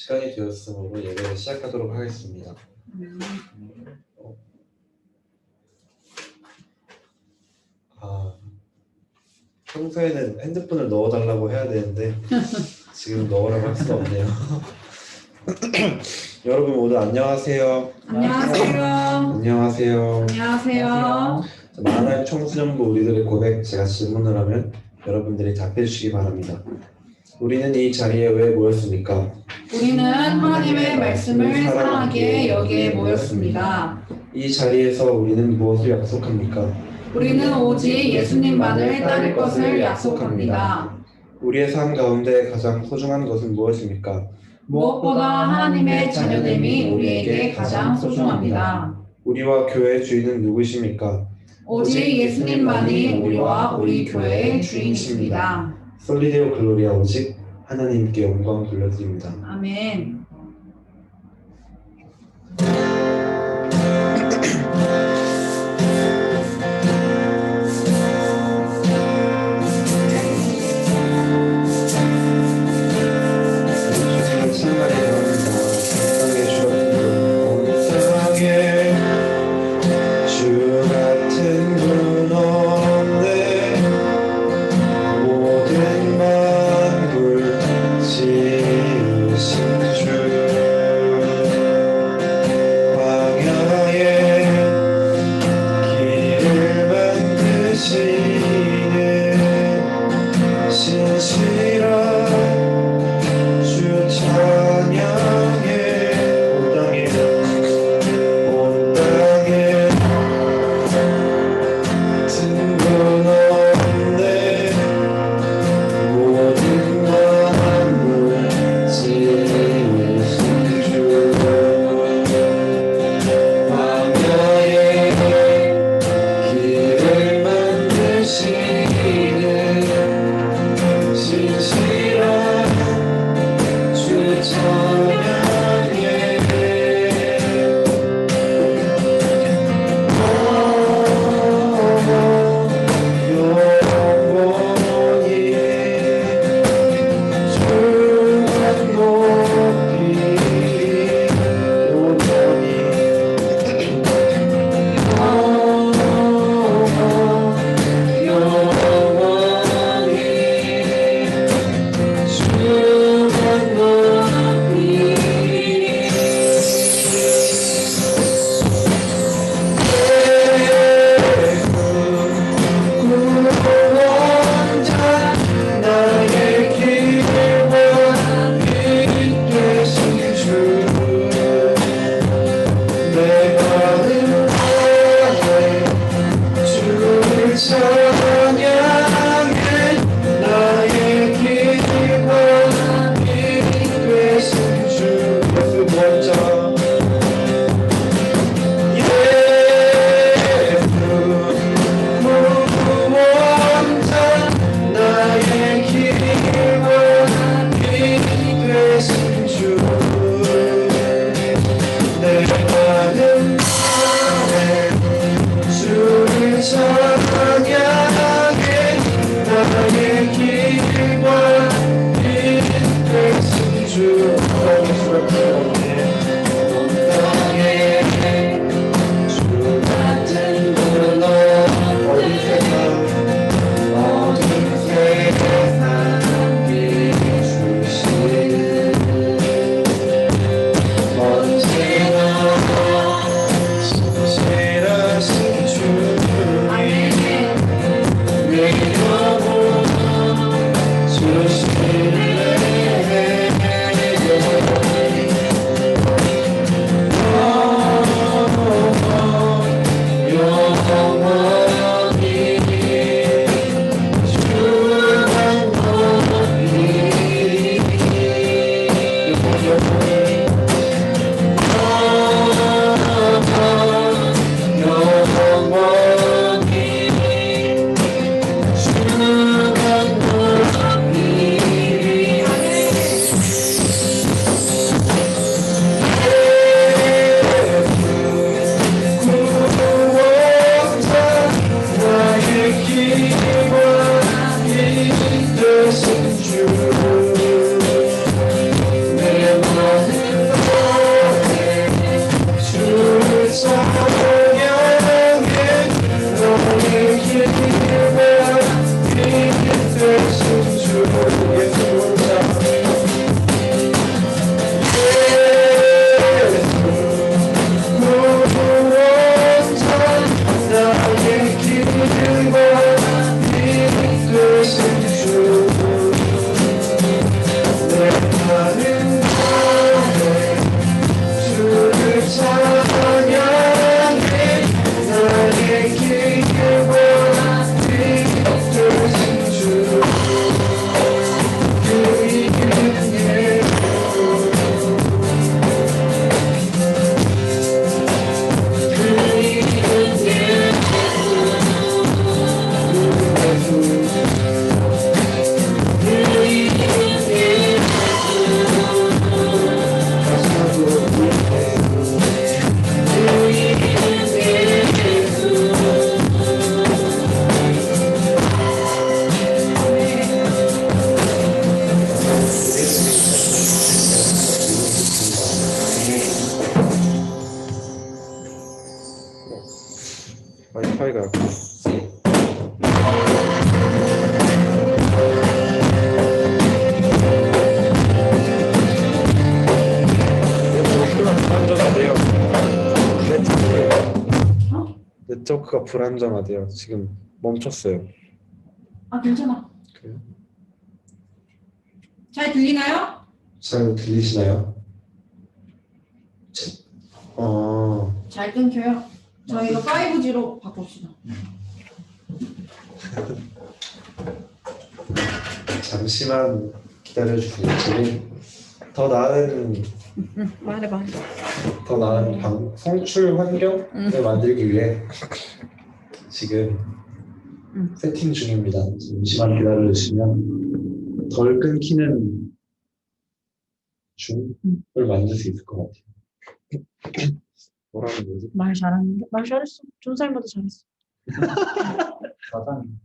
시간이 되었으므로 예배를 시작하도록 하겠습니다. 평소에는 핸드폰을 넣어달라고 해야 되는데 지금 넣으라고 할 수가 없네요. 여러분 모두 안녕하세요. 안녕하세요. 안녕하세요. 안녕하세요. 만화의 청소년부 우리들의 고백, 제가 질문을 하면 여러분들이 답해주시기 바랍니다. 우리는 이 자리에 왜 모였습니까? 우리는 하나님의 말씀을 사랑하기에 여기에 모였습니다. 이 자리에서 우리는 무엇을 약속합니까? 우리는 오직 예수님만을 따를 것을 약속합니다. 우리의 삶 가운데 가장 소중한 것은 무엇입니까? 무엇보다 하나님의 자녀됨이 우리에게 가장 소중합니다. 우리와 교회의 주인은 누구십니까? 오직 예수님만이 우리와 우리 교회의 주인이십니다. 솔리데오 글로리아, 오직 하나님께 영광 돌려드립니다. 아멘. 주 네트워크가 불안정하대요. 지금 멈췄어요. 아, 괜찮아. 그래요? 잘 들리나요? 잘 들리시나요? 잘 끊겨요. 저희가 5G로 바꿉시다. 잠시만 기다려주세요. 저희 더 나은 말해. 성출 환경을 만들기 위해 지금 세팅 중입니다. 잠시만 기다려주시면 덜 끊기는 중을 만들 수 있을 것 같아요. 뭐라는 거지? 말 잘하는데? 말 잘했어. 준살보다 잘했어. 가장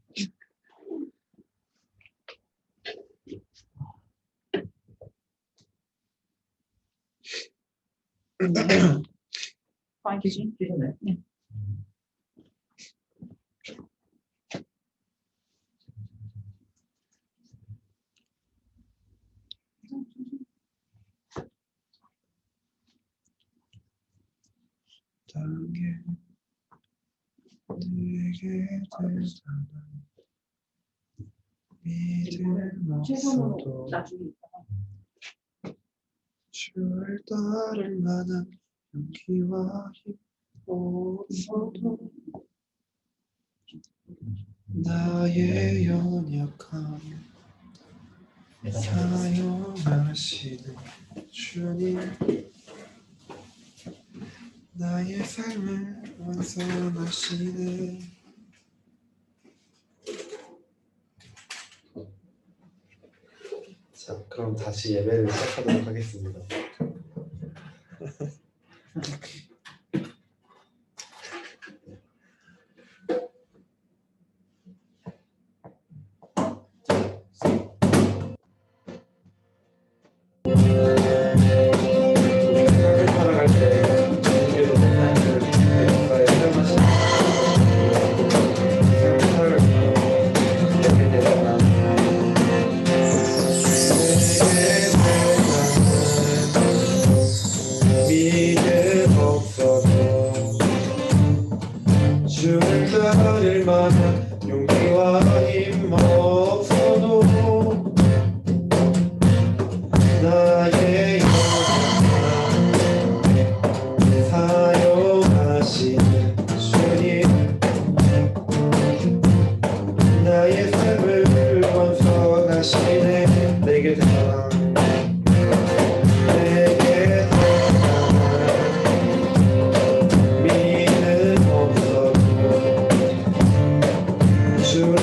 파이브지? 네. 땅에 내게 되잖아 믿음 최선으로 없어도 나중에 주를 따를 만한 용기와 힘 없어도 나의 연약함 사용하시는 주님 나의 삶을 완성하시네. 자, 그럼 다시 예배를 시작하도록 하겠습니다. 살아갈 때 주님께서 나를 역사에 사용하시는 삶을 이렇게 되잖아. 믿음 없어도 주를 따를 만한 용기와 힘 없어도 나의 영광 사용하시는 주님 나의 삶을 완성하시네. 내게 되잖아 내게 되잖아 믿음 없어도 주를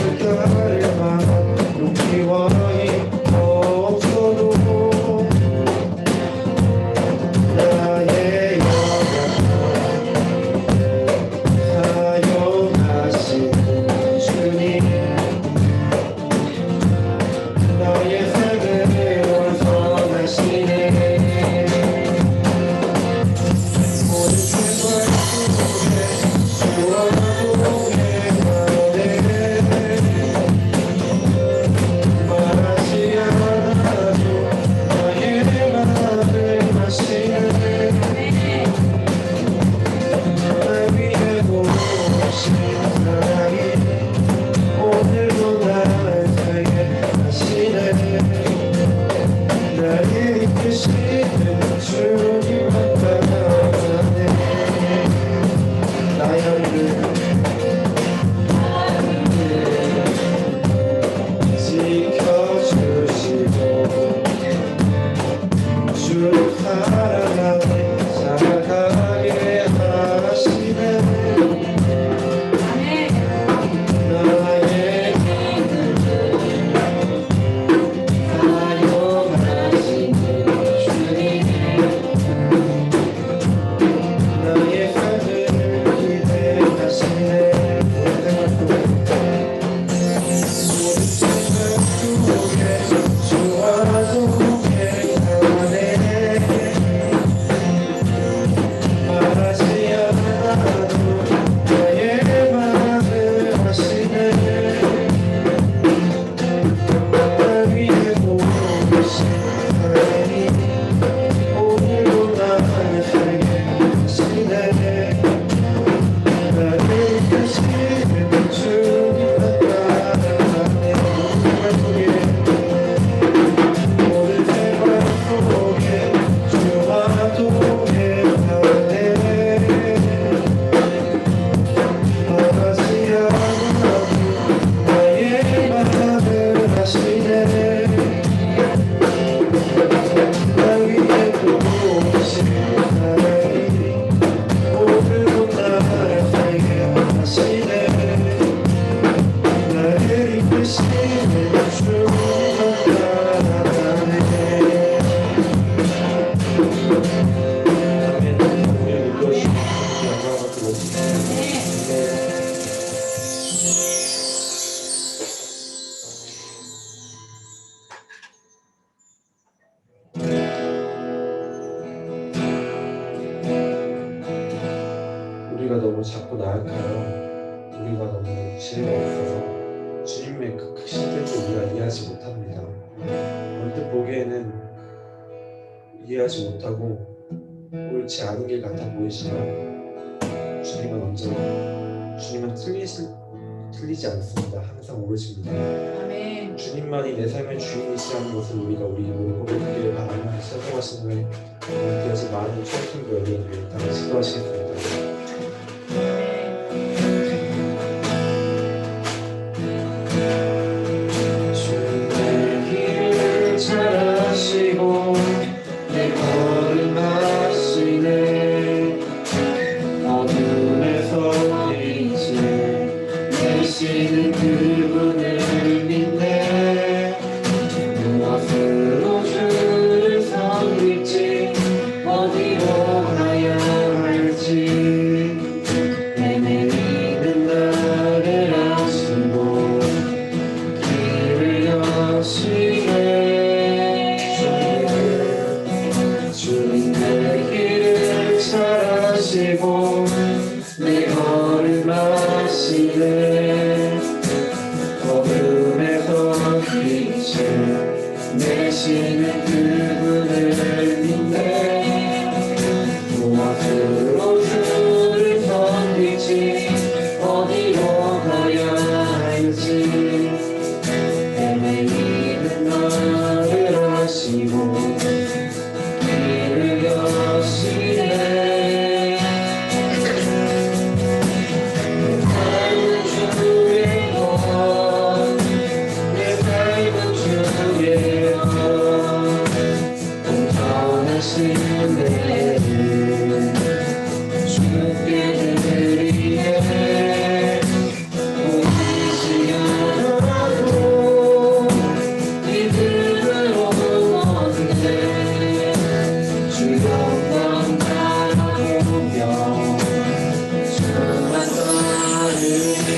이해하지 못하고 옳지 않은 길 같아 보이지만 주님은 틀리지 않습니다. 항상 옳으십니다. 아멘. 주님만이 내 삶의 주인이시라는 것을 우리가 우리 입으로 고백하기를 바라며 시작하신 후에 되어진 많은 추억과 여러분들 다 시도하시겠습니다. 주님 내 길을 잘 아시고 내 걸음하시네 어둠에서 빛을 내시는 그분을 믿네 무엇으로 주를 섬길지 어디로 가야 할지 헤매이는 나를 아시고 길을 여시네 주님 내 길을 잘 아시고 내 걸음 아시네 어둠에서 빛을 내시는 그분을 믿네 무엇으로 주를 섬길지 어디로 가야 할지 헤매이는 나를 아시고 길을 여시네 내 삶은 주의 것 온전하신 은혜를 주께 드리네 보이지 않아도 믿음으로 얻네 주 영광 바라보며 주만 따르네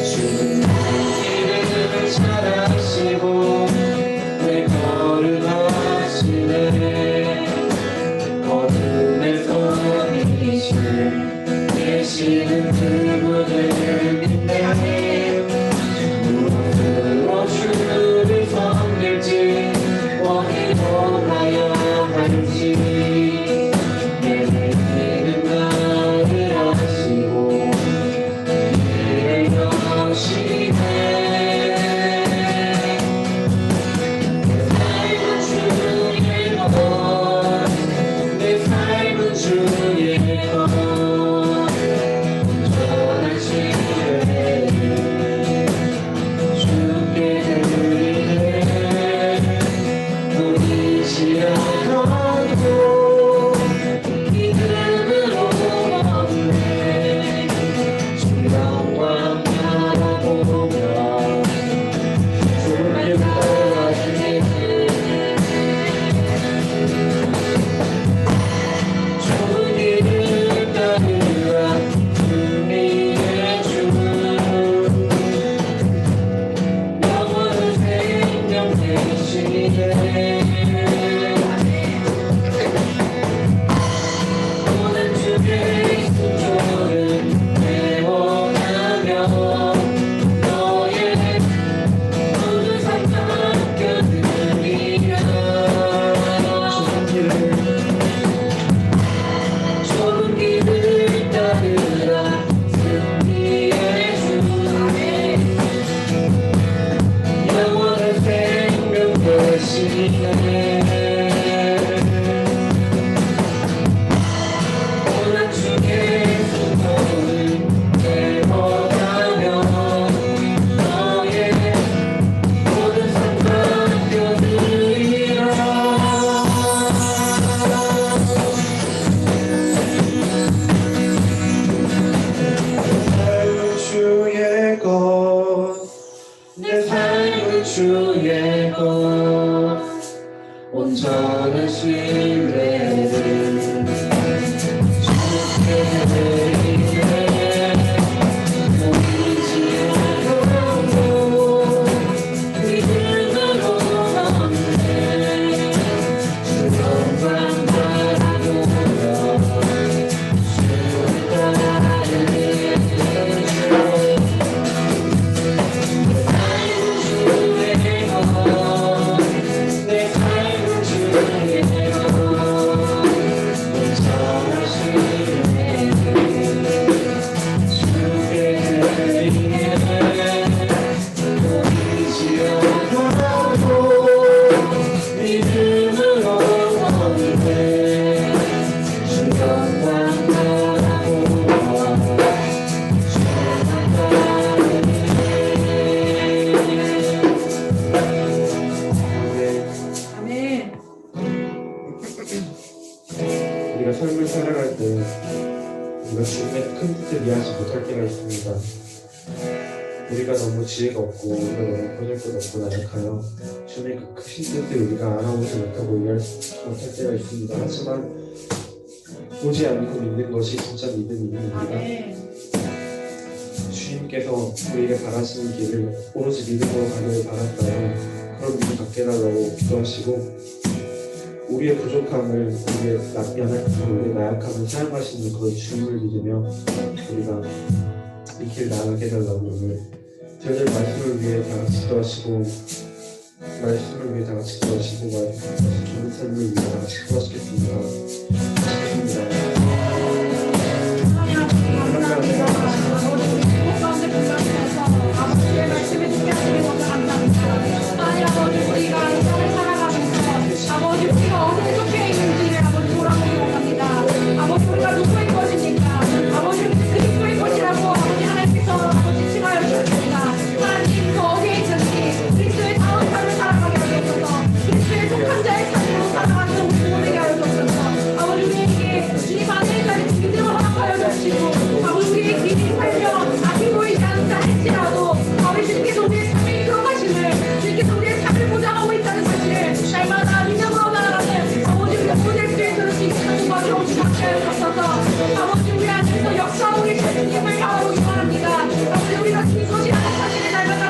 주님 길을 잘 아시고 내 걸음 하시네 어둠에서 빛을 내시는 그분을 믿네 무엇으로 주를 섬길지 어디로 가야 할지 헤매이는 나를 아시고 길을 여시네 내 삶은 주의 것 온전하신 은혜를 주께 드리네 보이지 않아도 믿음으로 얻네 주 영광 바라보며 주를 따라가시네 좋은 일을 따르라 승리의 주 영원한 생명 되시네 오는 주의 순종을 애원하며 너의 모든 삶 맡겨드리라 좋은 길을 따르라 승리의 주 영원한 생명 되시네 오늘 주의 순종을 애원하며 너의 모든 삶 맡겨드리라 주의 것, 내 삶은 주의 것, 온전한 신뢰를 주께 드리네 보이지 않아도 믿음으로 얻네 주 영광 바라보며 주를 따르네 주의 것 우리가 너무 지혜가 없고 우리가 너무 번을 것 없고 나약하여 주님의 그 크신 뜻을 우리가 알아보지 못하고 이해할 못할 때가 있습니다. 하지만 보지 않고 믿는 것이 진짜 믿음이니 우리가 주님께서 우리에게 바라시는 길을 오로지 믿음으로 가기를 바랄까요? 그런 믿음 갖게 해달라고 기도하시고 우리의 부족함을 우리의 나약함을 사용하시는 그런 주님을 믿으며 우리가 이 길 나아가게 해달라고 오늘 저희들 말씀을 위해 다 같이 기도하시고 말씀을 위해 다 같이 기도하시고 좋은 삶을 위해 다 같이 기도하시겠습니다. 아버지의 말씀에 듣게 하시는 것을 감사합니다. 아버지 우리가 이 땅을 살아가면서 아버지 우리가 어디에 속해 있는지를 아버지 돌아보기 원합니다. 아버지 우리가 누구의 것입니까? 아버지 그리스도의 것이라고 아버지 하나님께서 아버지 칭하여 주셨습니다. 하나님 그 어디에 있는지 그리스도의 다운 삶을 살아가게 하셔서 그리스도의 속한 자의 삶으로 살아가는 우리 모두에게 하여 주셔서 아버지 우리에게 주님 안에 있는 믿음을 허락하여 주시고 아버지 우리의 길이 살며 앞이 보이지 않는다 할지라도 아버지 주님께서 우리의 삶을 이끌어가심을 주님께서 우리의 삶을 보장하고 있다는 사실을 날마다 믿음으로 나아가는 아버지 우리가 모델 수 있도록 주님께서 도와주어 주시옵소서. 아버지 우리 안에서 역사하고 계신 주님을 향하고 기도합니다. 아버지 우리가 주님 것이라는 사실을 날마다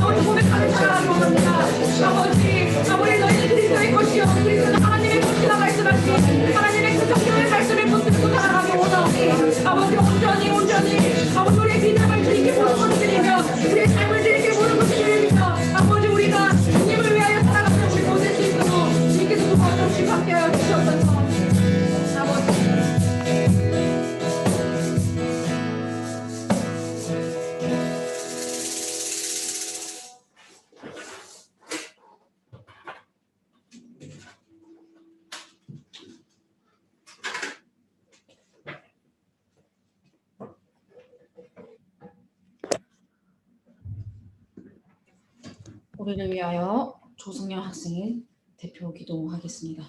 아버지 고백하는 사랑하기 원합니다. 아버지 너희는 그리스도의 것이요 그리스도는 하나님의 것이라 말씀하신 하나님의 그 성경의 말씀을 붙들고 살아가기 원하오니 아버지 온전히 아버지 우리의 믿음을 주님께 무릎쓰리며 우리의 삶을 주님께 무릎쓰리며 아버지 우리가 주님을 위하여 살아가는 우리 모든 수 있도록 주님께서 도와주시고 함께하여 주시옵소서. 아버지 우리를 위하여 조승현 학생이 대표 기도하겠습니다.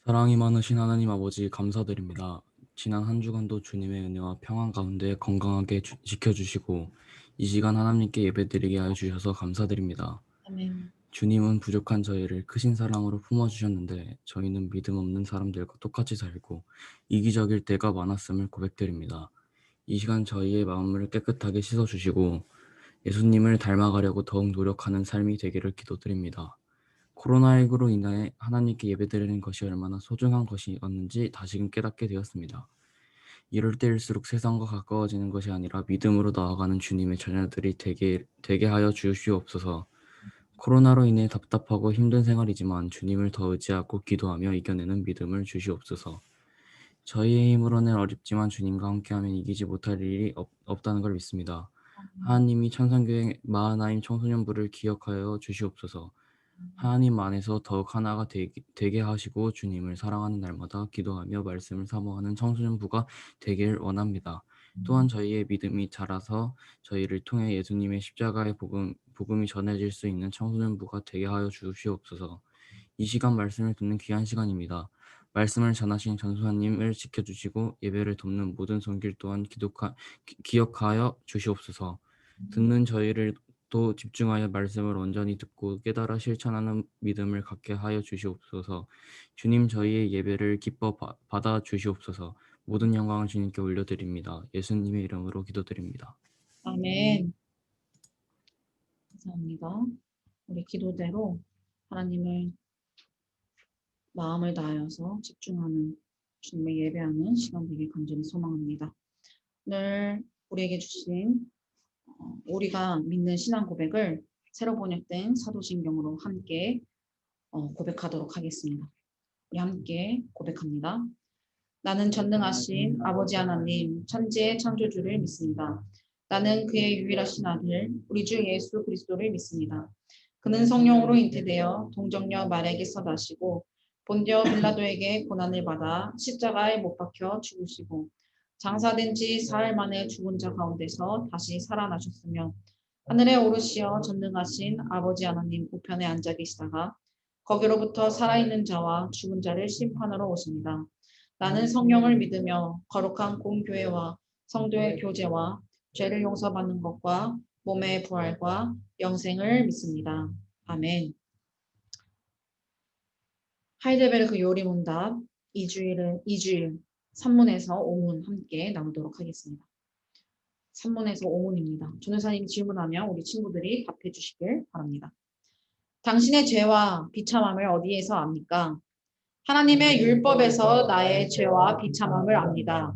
사랑이 많으신 하나님 아버지 감사드립니다. 지난 한 주간도 주님의 은혜와 평안 가운데 건강하게 지켜주시고 이 시간 하나님께 예배드리게 하여 주셔서 감사드립니다. 아멘. 주님은 부족한 저희를 크신 사랑으로 품어주셨는데 저희는 믿음 없는 사람들과 똑같이 살고 이기적일 때가 많았음을 고백드립니다. 이 시간 저희의 마음을 깨끗하게 씻어주시고 예수님을 닮아가려고 더욱 노력하는 삶이 되기를 기도드립니다. 코로나19로 인해 하나님께 예배드리는 것이 얼마나 소중한 것이었는지 다시금 깨닫게 되었습니다. 이럴 때일수록 세상과 가까워지는 것이 아니라 믿음으로 나아가는 주님의 자녀들이 되게 하여 주시옵소서. 코로나로 인해 답답하고 힘든 생활이지만 주님을 더 의지하고 기도하며 이겨내는 믿음을 주시옵소서. 저희의 힘으로는 어렵지만 주님과 함께하면 이기지 못할 일이 없다는 걸 믿습니다. 하나님이 천상교회 마하나임 청소년부를 기억하여 주시옵소서. 하나님 안에서 더욱 하나가 되게 하시고 주님을 사랑하는 날마다 기도하며 말씀을 사모하는 청소년부가 되길 원합니다. 또한 저희의 믿음이 자라서 저희를 통해 예수님의 십자가의 복음이 전해질 수 있는 청소년부가 되게 하여 주시옵소서. 이 시간 말씀을 듣는 귀한 시간입니다. 말씀을 전하신 전수사님을 지켜주시고 예배를 돕는 모든 손길 또한 기억하여 주시옵소서. 듣는 저희를 또 집중하여 말씀을 온전히 듣고 깨달아 실천하는 믿음을 갖게 하여 주시옵소서. 주님 저희의 예배를 기뻐 받아 주시옵소서. 모든 영광을 주님께 올려드립니다. 예수님의 이름으로 기도드립니다. 아멘. 감사합니다. 우리 기도대로 하나님을 마음을 다하여서 집중하는 주님의 예배하는 시간 되길 간절히 소망합니다. 오늘 우리에게 주신 우리가 믿는 신앙 고백을 새로 번역된 사도신경으로 함께 고백하도록 하겠습니다. 우리 함께 고백합니다. 나는 전능하신 아버지 하나님 천지의 창조주를 믿습니다. 나는 그의 유일하신 아들 우리 주 예수 그리스도를 믿습니다. 그는 성령으로 잉태되어 동정녀 마리아에게서 나시고 본디오 빌라도에게 고난을 받아 십자가에 못 박혀 죽으시고 장사된 지 사흘 만에 죽은 자 가운데서 다시 살아나셨으며 하늘에 오르시어 전능하신 아버지 하나님 우편에 앉아 계시다가 거기로부터 살아있는 자와 죽은 자를 심판하러 오십니다. 나는 성령을 믿으며 거룩한 공교회와 성도의 교제와 죄를 용서받는 것과 몸의 부활과 영생을 믿습니다. 아멘. 하이델베르크 요리문답 2주일 산문에서 5문 함께 나누도록 하겠습니다. 산문에서 5문입니다. 전도사님이 질문하면 우리 친구들이 답해 주시길 바랍니다. 당신의 죄와 비참함을 어디에서 압니까? 하나님의 율법에서 나의 죄와 비참함을 압니다.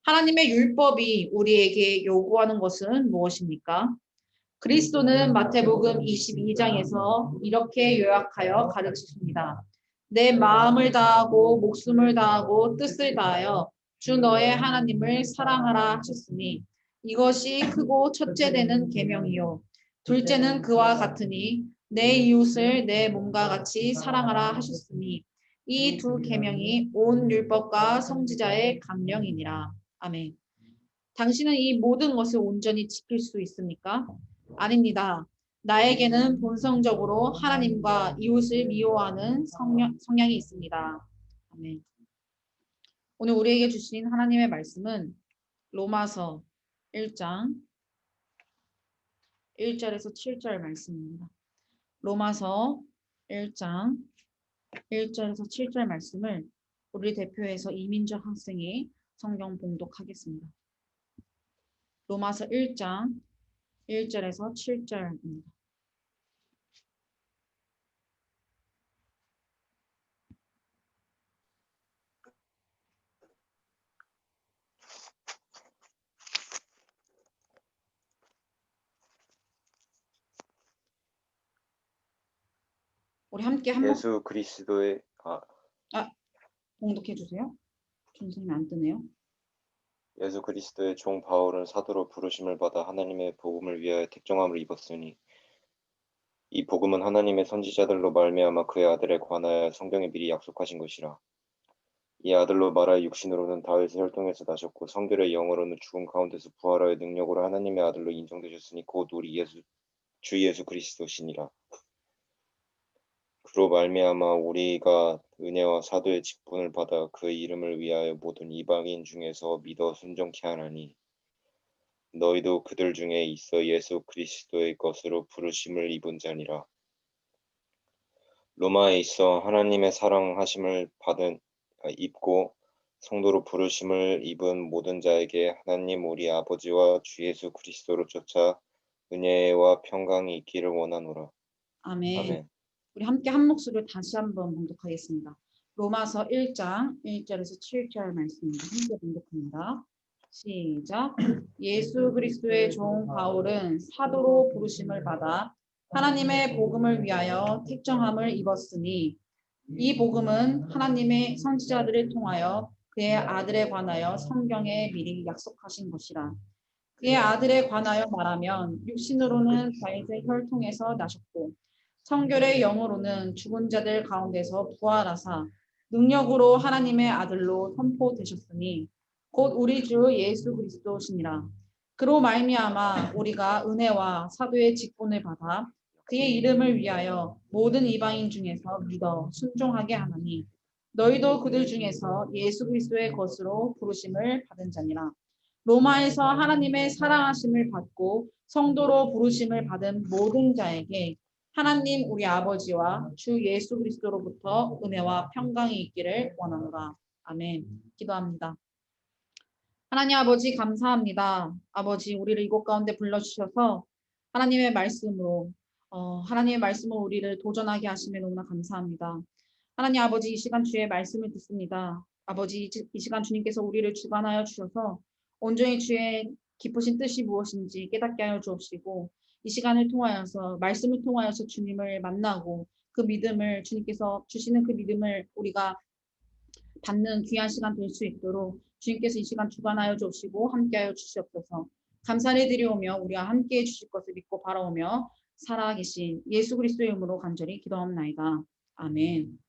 하나님의 율법이 우리에게 요구하는 것은 무엇입니까? 그리스도는 마태복음 22장에서 이렇게 요약하여 가르치십니다. 내 마음을 다하고 목숨을 다하고 뜻을 다하여 주 너의 하나님을 사랑하라 하셨으니 이것이 크고 첫째 되는 계명이요 둘째는 그와 같으니 내 이웃을 내 몸과 같이 사랑하라 하셨으니 이 두 계명이 온 율법과 선지자의 강령이니라. 아멘. 당신은 이 모든 것을 온전히 지킬 수 있습니까? 아닙니다. 나에게는 본성적으로 하나님과 이웃을 미워하는 성향이 있습니다. 아멘. 오늘 우리에게 주신 하나님의 말씀은 로마서 1장 1절에서 7절 말씀입니다. 로마서 1장 1절에서 7절 말씀을 우리 대표해서 이민정 학생이 성경 봉독하겠습니다. 로마서 1장 1절에서 7절입니다. 우리 함께 한번 예수 그리스도의 봉독해 주세요. 선생님 안 뜨네요. 예수 그리스도의 종 바울은 사도로 부르심을 받아 하나님의 복음을 위하여 택정함을 입었으니 이 복음은 하나님의 선지자들로 말미암아 그의 아들에 관하여 성경에 미리 약속하신 것이라. 이 아들로 말하여 육신으로는 다윗의 혈통에서 나셨고 성결의 영으로는 죽은 가운데서 부활하여 능력으로 하나님의 아들로 인정되셨으니 곧 우리 주 예수 그리스도시니라. 그로 말미암아 우리가 은혜와 사도의 직분을 받아 그 이름을 위하여 모든 이방인 중에서 믿어 순종케 하나니 너희도 그들 중에 있어 예수 그리스도의 것으로 부르심을 입은 자니라. 로마에 있어 하나님의 사랑하심을 입고 성도로 부르심을 입은 모든 자에게 하나님 우리 아버지와 주 예수 그리스도로 쫓아 은혜와 평강이 있기를 원하노라. 아멘. 아멘. 우리 함께 한 목소리를 다시 한번 봉독하겠습니다. 로마서 1장 1절에서 7절 말씀입니다. 함께 봉독합니다. 시작. 예수 그리스도의 종 바울은 사도로 부르심을 받아 하나님의 복음을 위하여 택정함을 입었으니 이 복음은 하나님의 선지자들을 통하여 그의 아들에 관하여 성경에 미리 약속하신 것이라. 그의 아들에 관하여 말하면 육신으로는 다윗의 혈통에서 나셨고 성결의 영으로는 죽은 자들 가운데서 부활하사 능력으로 하나님의 아들로 선포되셨으니 곧 우리 주 예수 그리스도시니라. 그로 말미암아 우리가 은혜와 사도의 직분을 받아 그의 이름을 위하여 모든 이방인 중에서 믿어 순종하게 하나니 너희도 그들 중에서 예수 그리스도의 것으로 부르심을 받은 자니라. 로마에서 하나님의 사랑하심을 받고 성도로 부르심을 받은 모든 자에게 하나님 우리 아버지와 주 예수 그리스도로부터 은혜와 평강이 있기를 원하노라. 아멘. 기도합니다. 하나님 아버지 감사합니다. 아버지 우리를 이곳 가운데 불러주셔서 하나님의 말씀으로 하나님의 말씀으로 우리를 도전하게 하시면 너무나 감사합니다. 하나님 아버지 이 시간 주의 말씀을 듣습니다. 아버지 이 시간 주님께서 우리를 주관하여 주셔서 온전히 주의 깊으신 뜻이 무엇인지 깨닫게 하여 주옵시고 이 시간을 통하여서 말씀을 통하여서 주님을 만나고 그 믿음을 주님께서 주시는 그 믿음을 우리가 받는 귀한 시간 될 수 있도록 주님께서 이 시간 주관하여 주시고 함께하여 주시옵소서. 감사를 드리오며 우리와 함께해 주실 것을 믿고 바라오며 살아계신 예수 그리스도의 이름으로 간절히 기도합나이다. 아멘.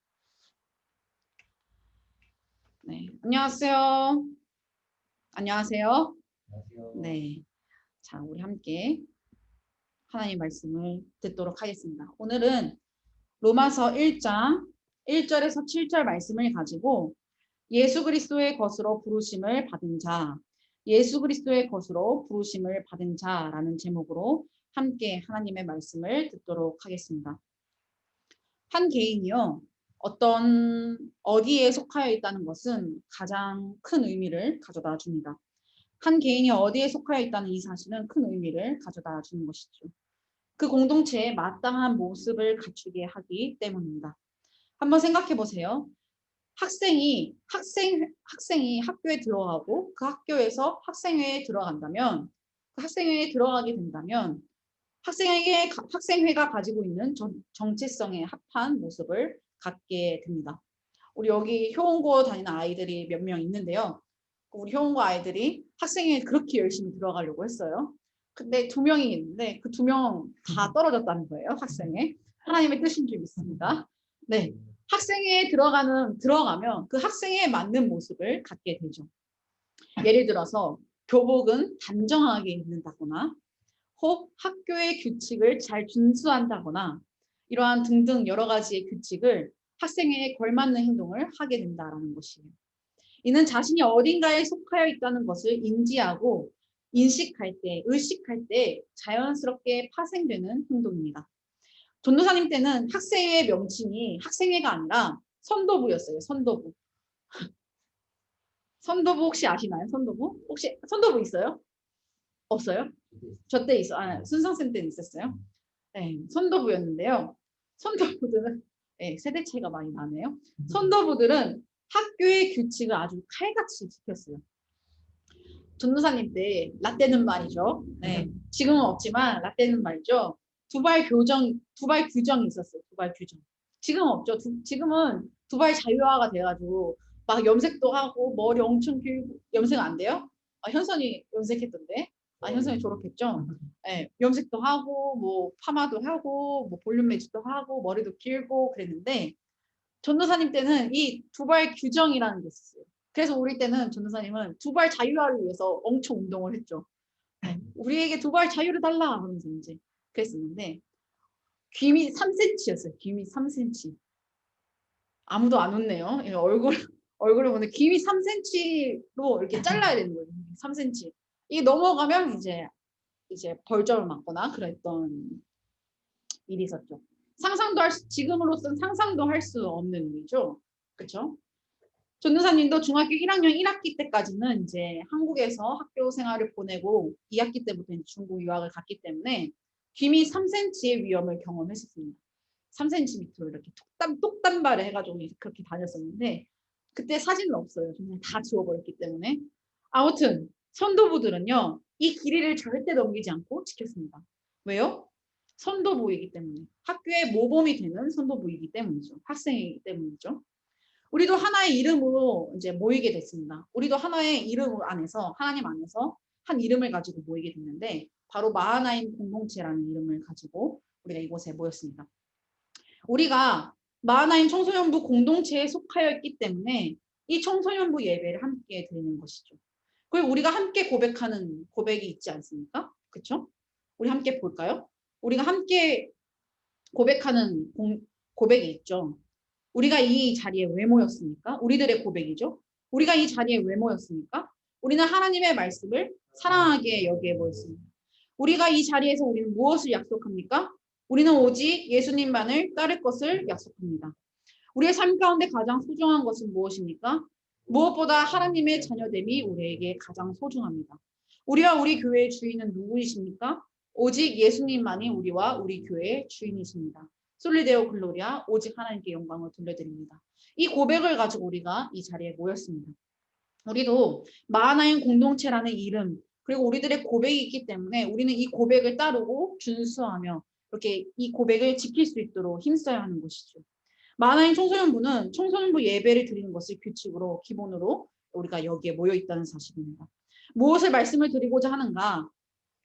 네, 안녕하세요. 안녕하세요. 네, 자 우리 함께 하나님 말씀을 듣도록 하겠습니다. 오늘은 로마서 1장 1절에서 7절 말씀을 가지고 예수 그리스도의 것으로 부르심을 받은 자, 예수 그리스도의 것으로 부르심을 받은 자라는 제목으로 함께 하나님의 말씀을 듣도록 하겠습니다. 한 개인이요, 어디에 속하여 있다는 것은 가장 큰 의미를 가져다 줍니다. 한 개인이 어디에 속하여 있다는 이 사실은 큰 의미를 가져다 주는 것이죠. 그 공동체에 마땅한 모습을 갖추게 하기 때문입니다. 한번 생각해 보세요. 학생이 학교에 들어가고 그 학교에서 학생회에 들어간다면, 그 학생회에 들어가게 된다면 학생회가 가지고 있는 정체성에 합한 모습을 갖게 됩니다. 우리 여기 효원고 다니는 아이들이 몇 명 있는데요. 우리 효원고 아이들이 학생회에 그렇게 열심히 들어가려고 했어요. 근데 2명이 있는데 그 2명 다 떨어졌다는 거예요. 학생회. 하나님의 뜻인 줄 믿습니다. 네, 학생회에 들어가면 그 학생회에 맞는 모습을 갖게 되죠. 예를 들어서 교복은 단정하게 입는다거나, 혹 학교의 규칙을 잘 준수한다거나, 이러한 등등 여러 가지의 규칙을 학생회에 걸맞는 행동을 하게 된다라는 것이에요. 이는 자신이 어딘가에 속하여 있다는 것을 인지하고 의식할 때 자연스럽게 파생되는 행동입니다. 전도사님 때는 학생회의 명칭이 학생회가 아니라 선도부였어요. 선도부. 선도부 혹시 아시나요? 선도부? 혹시 선도부 있어요? 없어요? 저 때 순성쌤 때는 있었어요. 네, 선도부였는데요. 선도부들은 세대 차이가 많이 나네요. 선도부들은 학교의 규칙을 아주 칼같이 지켰어요. 전도사님 때 라떼는 말이죠. 네, 지금은 없지만 라떼는 말이죠. 두발 규정이 있었어요. 두발 규정. 지금은 없죠. 지금은 두발 자유화가 돼가지고 막 염색도 하고 머리 엄청 길고. 염색 안 돼요? 현선이 염색했던데. 현선이 졸업했죠. 네, 염색도 하고 뭐 파마도 하고 뭐 볼륨 매직도 하고 머리도 길고 그랬는데, 전도사님 때는 이 두발 규정이라는 게 있었어요. 그래서 우리 때는 전도사님은 두발 자유화를 위해서 엄청 운동을 했죠. 우리에게 두발 자유를 달라 그러면서 이제 그랬었는데, 귀미 3cm였어요. 귀미 3cm. 아무도 안 웃네요. 얼굴을 보는데 귀미 3cm로 이렇게 잘라야 되는 거예요. 3cm. 이게 넘어가면 이제 벌점을 맞거나 그랬던 일이 있었죠. 지금으로서는 상상도 할 수 없는 일이죠. 그렇죠? 전도사님도 중학교 1학년 1학기 때까지는 이제 한국에서 학교 생활을 보내고 2학기 때부터 중국 유학을 갔기 때문에 귀미 3cm의 위험을 경험했었습니다. 3cm 밑으로 이렇게 똑단발을 해가지고 그렇게 다녔었는데, 그때 사진은 없어요. 정말 다 지워버렸기 때문에. 아무튼 선도부들은요, 이 길이를 절대 넘기지 않고 지켰습니다. 왜요? 선도부이기 때문에. 학교의 모범이 되는 선도부이기 때문이죠. 학생이기 때문이죠. 우리도 하나의 이름으로 이제 모이게 됐습니다. 우리도 하나의 이름 안에서, 하나님 안에서 한 이름을 가지고 모이게 됐는데, 바로 마하나임 공동체라는 이름을 가지고 우리가 이곳에 모였습니다. 우리가 마하나임 청소년부 공동체에 속하여 있기 때문에 이 청소년부 예배를 함께 드리는 것이죠. 그리고 우리가 함께 고백하는 고백이 있지 않습니까? 그렇죠? 우리 함께 볼까요? 우리가 함께 고백하는 고백이 있죠. 우리가 이 자리에 왜 모였습니까? 우리들의 고백이죠. 우리가 이 자리에 왜 모였습니까? 우리는 하나님의 말씀을 사랑하게 여기에 모였습니다. 우리가 이 자리에서 우리는 무엇을 약속합니까? 우리는 오직 예수님만을 따를 것을 약속합니다. 우리의 삶 가운데 가장 소중한 것은 무엇입니까? 무엇보다 하나님의 자녀됨이 우리에게 가장 소중합니다. 우리와 우리 교회의 주인은 누구이십니까? 오직 예수님만이 우리와 우리 교회의 주인이십니다. 솔리데오 글로리아, 오직 하나님께 영광을 돌려드립니다. 이 고백을 가지고 우리가 이 자리에 모였습니다. 우리도 마하나임 공동체라는 이름, 그리고 우리들의 고백이 있기 때문에 우리는 이 고백을 따르고 준수하며 이렇게 이 고백을 지킬 수 있도록 힘써야 하는 것이죠. 마하나임 청소년부는 청소년부 예배를 드리는 것을 규칙으로, 기본으로 우리가 여기에 모여 있다는 사실입니다. 무엇을 말씀을 드리고자 하는가?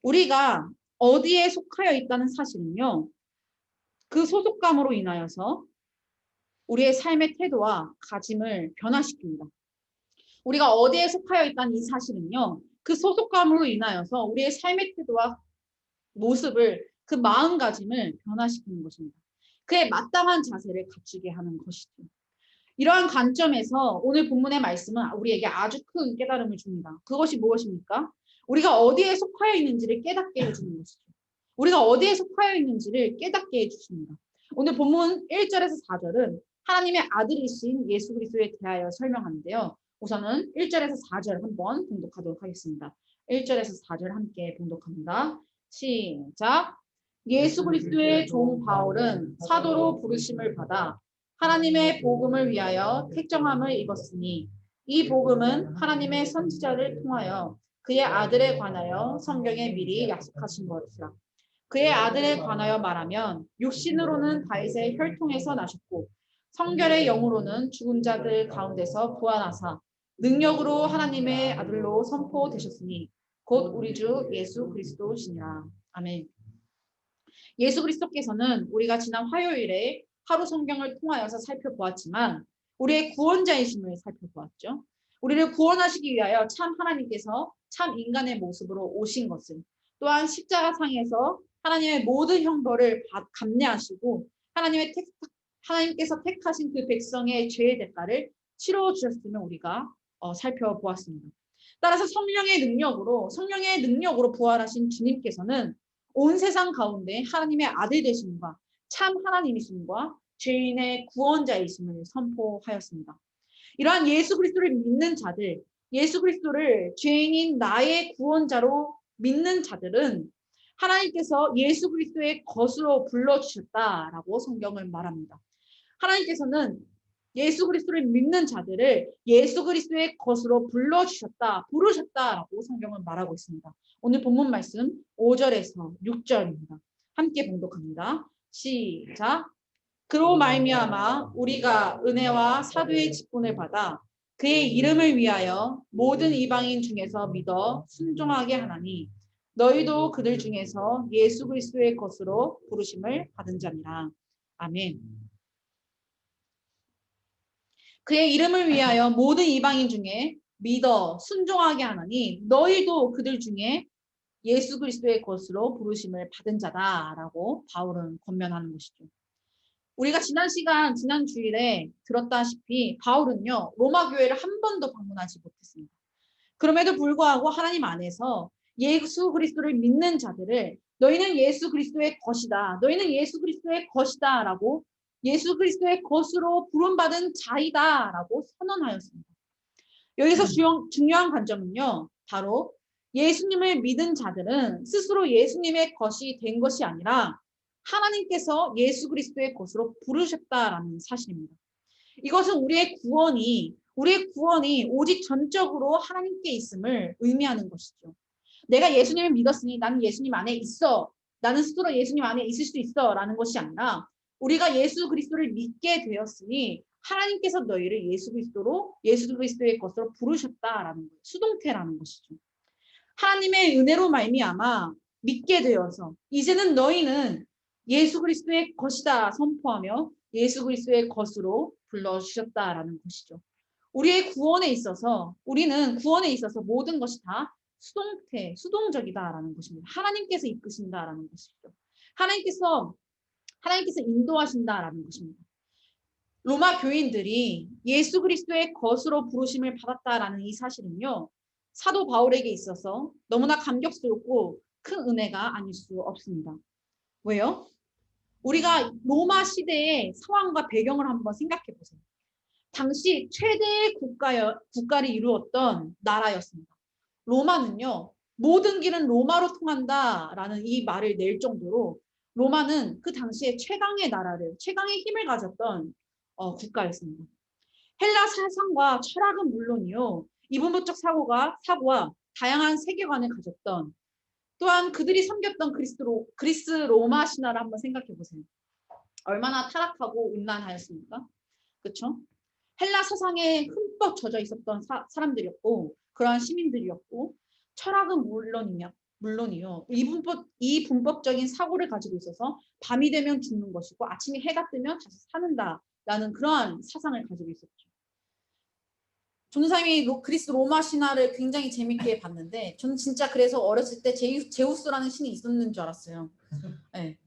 우리가 어디에 속하여 있다는 사실은요, 그 소속감으로 인하여서 우리의 삶의 태도와 가짐을 변화시킵니다. 우리가 어디에 속하여 있다는 이 사실은요, 그 소속감으로 인하여서 우리의 삶의 태도와 모습을, 그 마음가짐을 변화시키는 것입니다. 그에 마땅한 자세를 갖추게 하는 것이죠. 이러한 관점에서 오늘 본문의 말씀은 우리에게 아주 큰 깨달음을 줍니다. 그것이 무엇입니까? 우리가 어디에 속하여 있는지를 깨닫게 해주는 것이죠. 우리가 어디에 속하여 있는지를 깨닫게 해주십니다. 오늘 본문 1절에서 4절은 하나님의 아들이신 예수 그리스도에 대하여 설명하는데요. 우선은 1절에서 4절 한번 봉독하도록 하겠습니다. 1절에서 4절 함께 봉독합니다. 시작. 예수 그리스도의 종 바울은 사도로 부르심을 받아 하나님의 복음을 위하여 택정함을 입었으니 이 복음은 하나님의 선지자를 통하여 그의 아들에 관하여 성경에 미리 약속하신 것이라. 그의 아들에 관하여 말하면 육신으로는 다윗의 혈통에서 나셨고 성결의 영으로는 죽은 자들 가운데서 부활하사 능력으로 하나님의 아들로 선포되셨으니 곧 우리 주 예수 그리스도시니라. 아멘. 예수 그리스도께서는 우리가 지난 화요일에 하루 성경을 통하여서 살펴보았지만 우리의 구원자이심을 살펴보았죠. 우리를 구원하시기 위하여 참 하나님께서 참 인간의 모습으로 오신 것을, 또한 십자가상에서 하나님의 모든 형벌을 감내하시고 하나님께서 택하신 그 백성의 죄의 대가를 치러 주셨음을 우리가 살펴보았습니다. 따라서 성령의 능력으로 부활하신 주님께서는 온 세상 가운데 하나님의 아들 되심과 참 하나님이심과 죄인의 구원자이심을 선포하였습니다. 이러한 예수 그리스도를 믿는 자들, 예수 그리스도를 죄인인 나의 구원자로 믿는 자들은 하나님께서 예수 그리스도의 것으로 불러주셨다라고 성경을 말합니다. 하나님께서는 예수 그리스도를 믿는 자들을 예수 그리스도의 것으로 부르셨다라고 성경은 말하고 있습니다. 오늘 본문 말씀 5절에서 6절입니다. 함께 봉독합니다. 시작. 그로 말미암아 우리가 은혜와 사도의 직분을 받아 그의 이름을 위하여 모든 이방인 중에서 믿어 순종하게 하나니 너희도 그들 중에서 예수 그리스도의 것으로 부르심을 받은 자니라. 아멘. 그의 이름을 위하여 모든 이방인 중에 믿어 순종하게 하나니 너희도 그들 중에 예수 그리스도의 것으로 부르심을 받은 자다라고 바울은 권면하는 것이죠. 우리가 지난 주일에 들었다시피 바울은요, 로마 교회를 한 번도 방문하지 못했습니다. 그럼에도 불구하고 하나님 안에서 예수 그리스도를 믿는 자들을 너희는 예수 그리스도의 것이다. 너희는 예수 그리스도의 것이다. 라고 예수 그리스도의 것으로 부름받은 자이다. 라고 선언하였습니다. 여기서 중요한 관점은요, 바로 예수님을 믿은 자들은 스스로 예수님의 것이 된 것이 아니라 하나님께서 예수 그리스도의 것으로 부르셨다라는 사실입니다. 이것은 우리의 구원이 오직 전적으로 하나님께 있음을 의미하는 것이죠. 내가 예수님을 믿었으니 나는 예수님 안에 있어. 나는 스스로 예수님 안에 있을 수 있어. 라는 것이 아니라 우리가 예수 그리스도를 믿게 되었으니 하나님께서 너희를 예수 그리스도의 것으로 부르셨다라는 거예요. 수동태라는 것이죠. 하나님의 은혜로 말미암아 믿게 되어서 이제는 너희는 예수 그리스도의 것이다 선포하며 예수 그리스도의 것으로 불러주셨다라는 것이죠. 우리는 구원에 있어서 모든 것이 다 수동적이다라는 것입니다. 하나님께서 이끄신다라는 것이죠. 하나님께서 인도하신다라는 것입니다. 로마 교인들이 예수 그리스도의 것으로 부르심을 받았다라는 이 사실은요, 사도 바울에게 있어서 너무나 감격스럽고 큰 은혜가 아닐 수 없습니다. 왜요? 우리가 로마 시대의 상황과 배경을 한번 생각해 보세요. 당시 최대의 국가를 이루었던 나라였습니다. 로마는요, 모든 길은 로마로 통한다라는 이 말을 낼 정도로 로마는 그 당시에 최강의 힘을 가졌던 국가였습니다. 헬라 사상과 철학은 물론이요, 이분법적 사고와 다양한 세계관을 가졌던, 또한 그들이 섬겼던 그리스 로마 신화를 한번 생각해 보세요. 얼마나 타락하고 음란하였습니까? 그렇죠? 헬라 사상에 흠뻑 젖어 있었던 사람들이었고, 그러한 시민들이었고, 철학은 물론이요. 이 분법적인 사고를 가지고 있어서 밤이 되면 죽는 것이고 아침에 해가 뜨면 다시 사는다라는 그러한 사상을 가지고 있었죠. 전도사님이 그리스 로마 신화를 굉장히 재밌게 봤는데 저는 진짜 그래서 어렸을 때 제우스라는 신이 있었는 줄 알았어요. 네.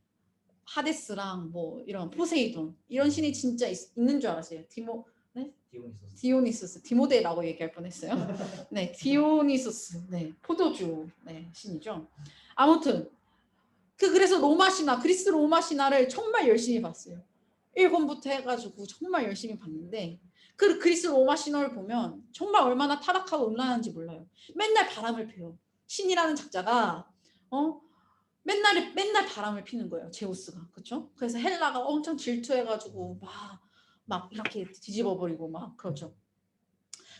하데스랑 뭐 이런 포세이돈 이런 신이 진짜 있는 줄 알았어요. 네? 디오니소스. 디오니소스, 디모데라고 얘기할 뻔했어요. 네, 디오니소스, 네, 포도주, 네, 신이죠. 아무튼 그래서 로마 신화, 그리스 로마 신화를 정말 열심히 봤어요. 1권부터 해가지고 정말 열심히 봤는데 그 그리스 로마 신화를 보면 정말 얼마나 타락하고 음란한지 몰라요. 맨날 바람을 피워. 신이라는 작자가 맨날 바람을 피는 거예요. 제우스가. 그렇죠? 그래서 헬라가 엄청 질투해가지고 막 이렇게 뒤집어 버리고 막 그러죠.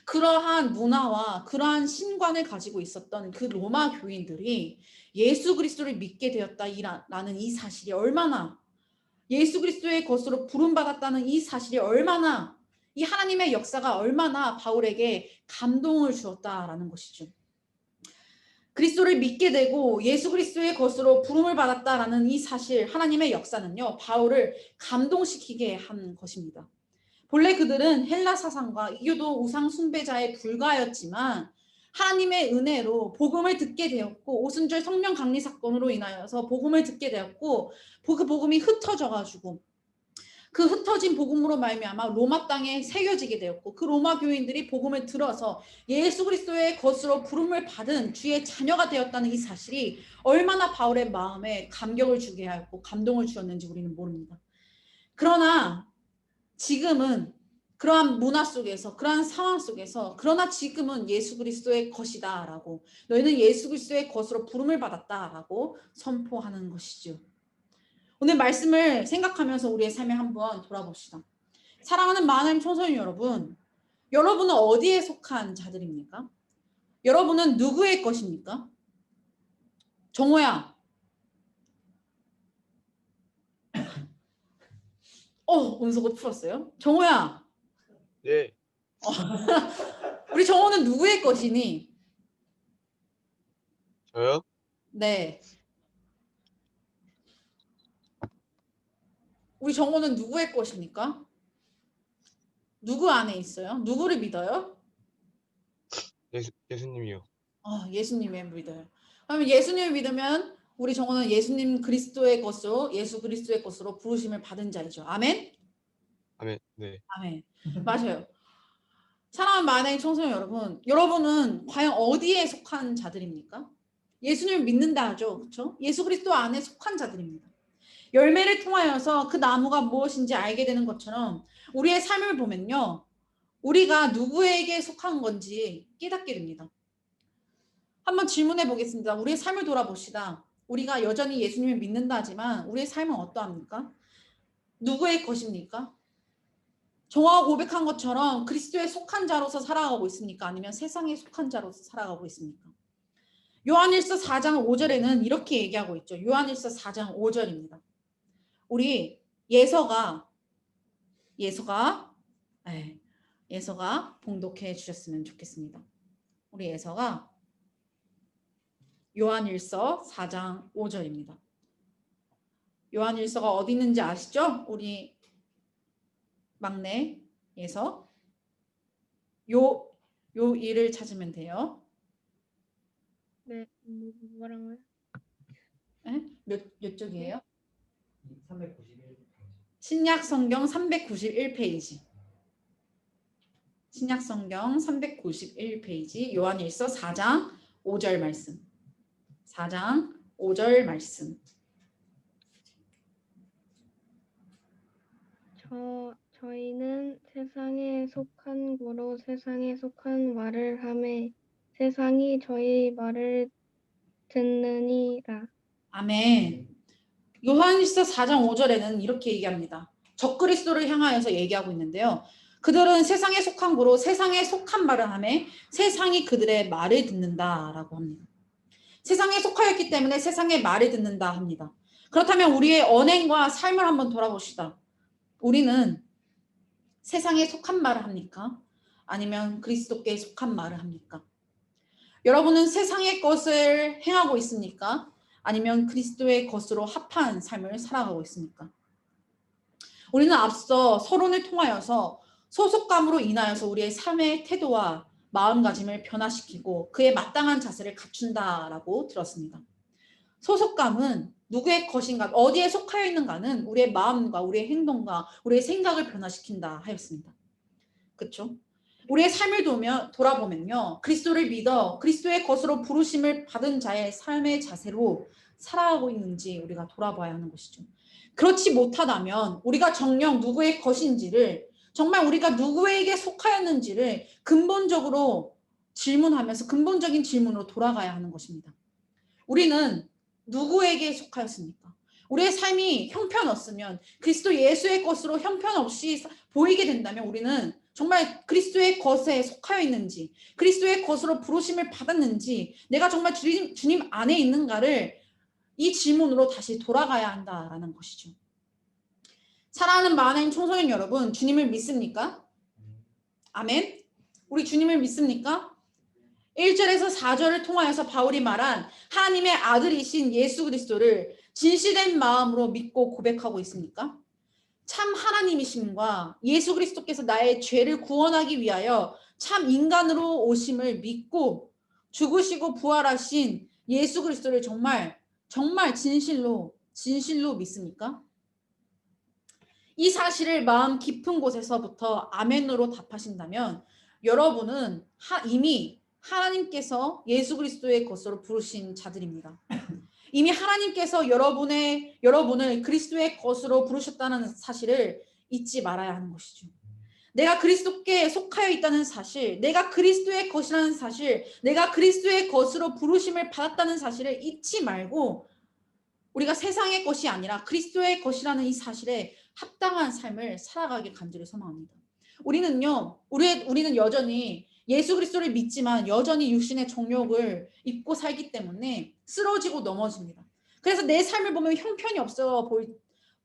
그러한 문화와 그러한 신관을 가지고 있었던 그 로마 교인들이 예수 그리스도를 믿게 되었다라는 이 사실이 얼마나, 예수 그리스도의 것으로 부름받았다는 이 사실이 얼마나, 이 하나님의 역사가 얼마나 바울에게 감동을 주었다라는 것이죠. 그리스도를 믿게 되고 예수 그리스도의 것으로 부름을 받았다라는 이 사실, 하나님의 역사는요, 바울을 감동시키게 한 것입니다. 본래 그들은 헬라 사상과 이교도 우상 숭배자에 불과하였지만 하나님의 은혜로 복음을 듣게 되었고, 오순절 성령 강리 사건으로 인하여서 복음을 듣게 되었고, 그 복음이 흩어져가지고 그 흩어진 복음으로 말미암아 로마 땅에 새겨지게 되었고, 그 로마 교인들이 복음을 들어서 예수 그리스도의 것으로 부름을 받은 주의 자녀가 되었다는 이 사실이 얼마나 바울의 마음에 감격을 주게 하였고 감동을 주었는지 우리는 모릅니다. 그러나 지금은 그러한 문화 속에서, 그러한 상황 속에서, 그러나 지금은 예수 그리스도의 것이다라고, 너희는 예수 그리스도의 것으로 부름을 받았다라고 선포하는 것이죠. 오늘 말씀을 생각하면서 우리의 삶에 한번 돌아봅시다. 사랑하는 하나님 청소년 여러분, 여러분은 어디에 속한 자들입니까? 여러분은 누구의 것입니까? 정호야. 은석을 풀었어요. 정호야. 네, 우리 정호는 누구의 것이니? 저요? 네. 우리 정호는 누구의 것입니까? 누구 안에 있어요? 누구를 믿어요? 예수님이요. 예수님을 믿어요. 그러면 예수님을 믿으면 우리 정호는 예수님 그리스도의 것으로, 예수 그리스도의 것으로 부르심을 받은 자이죠. 아멘? 아멘. 네, 아멘. 맞아요. 사랑하는 만행 청소년 여러분, 여러분은 과연 어디에 속한 자들입니까? 예수님을 믿는다 하죠. 그렇죠? 예수 그리스도 안에 속한 자들입니다. 열매를 통하여서 그 나무가 무엇인지 알게 되는 것처럼 우리의 삶을 보면요, 우리가 누구에게 속한 건지 깨닫게 됩니다. 한번 질문해 보겠습니다. 우리의 삶을 돌아봅시다. 우리가 여전히 예수님을 믿는다 하지만 우리의 삶은 어떠합니까? 누구의 것입니까? 정화가 고백한 것처럼 그리스도에 속한 자로서 살아가고 있습니까? 아니면 세상에 속한 자로서 살아가고 있습니까? 요한일서 4장 5절에는 이렇게 얘기하고 있죠. 요한일서 4장 5절입니다. 우리 예서가 봉독해 주셨으면 좋겠습니다. 우리 예서가 요한일서 4장 5절입니다. 요한일서가 어디 있는지 아시죠? 우리 막내 예서 요 일을 찾으면 돼요. 네, 뭐랑요? 몇 쪽이에요? 391. 신약 성경 391페이지. 신약 성경 391페이지 요한일서 4장 5절 말씀. 4장 5절 말씀. 저희는 세상에 속한 고로 세상에 속한 말을 하매 세상이 저희 말을 듣느니라. 아멘. 요한일서 4장 5절에는 이렇게 얘기합니다. 적그리스도를 향하여서 얘기하고 있는데요. 그들은 세상에 속한 고로 세상에 속한 말을 하매 세상이 그들의 말을 듣는다라고 합니다. 세상에 속하였기 때문에 세상의 말을 듣는다 합니다. 그렇다면 우리의 언행과 삶을 한번 돌아봅시다. 우리는 세상에 속한 말을 합니까? 아니면 그리스도께 속한 말을 합니까? 여러분은 세상의 것을 행하고 있습니까? 아니면 그리스도의 것으로 합한 삶을 살아가고 있습니까? 우리는 앞서 서론을 통하여서 소속감으로 인하여서 우리의 삶의 태도와 마음가짐을 변화시키고 그에 마땅한 자세를 갖춘다라고 들었습니다. 소속감은 누구의 것인가, 어디에 속하여 있는가는 우리의 마음과 우리의 행동과 우리의 생각을 변화시킨다 하였습니다. 그렇죠? 우리의 삶을 돌아보면요. 그리스도를 믿어 그리스도의 것으로 부르심을 받은 자의 삶의 자세로 살아가고 있는지 우리가 돌아봐야 하는 것이죠. 그렇지 못하다면 우리가 정녕 누구의 것인지를, 정말 우리가 누구에게 속하였는지를 근본적으로 질문하면서 근본적인 질문으로 돌아가야 하는 것입니다. 우리는 누구에게 속하였습니까? 우리의 삶이 형편없으면, 그리스도 예수의 것으로 형편없이 보이게 된다면 우리는 정말 그리스도의 것에 속하여 있는지, 그리스도의 것으로 부르심을 받았는지, 내가 정말 주님 안에 있는가를 이 질문으로 다시 돌아가야 한다라는 것이죠. 사랑하는 마하나님 청소년 여러분, 주님을 믿습니까? 아멘. 우리 주님을 믿습니까? 1절에서 4절을 통하여서 바울이 말한 하나님의 아들이신 예수 그리스도를 진실된 마음으로 믿고 고백하고 있습니까? 참 하나님이심과 예수 그리스도께서 나의 죄를 구원하기 위하여 참 인간으로 오심을 믿고 죽으시고 부활하신 예수 그리스도를 정말 진실로 믿습니까? 이 사실을 마음 깊은 곳에서부터 아멘으로 답하신다면 여러분은 이미 하나님께서 예수 그리스도의 것으로 부르신 자들입니다. 이미 하나님께서 여러분을 그리스도의 것으로 부르셨다는 사실을 잊지 말아야 하는 것이죠. 내가 그리스도께 속하여 있다는 사실, 내가 그리스도의 것이라는 사실, 내가 그리스도의 것으로 부르심을 받았다는 사실을 잊지 말고 우리가 세상의 것이 아니라 그리스도의 것이라는 이 사실에 합당한 삶을 살아가길 간절히 소망합니다. 우리는 여전히 예수 그리스도를 믿지만 여전히 육신의 정욕을 입고 살기 때문에 쓰러지고 넘어집니다. 그래서 내 삶을 보면 형편이 없어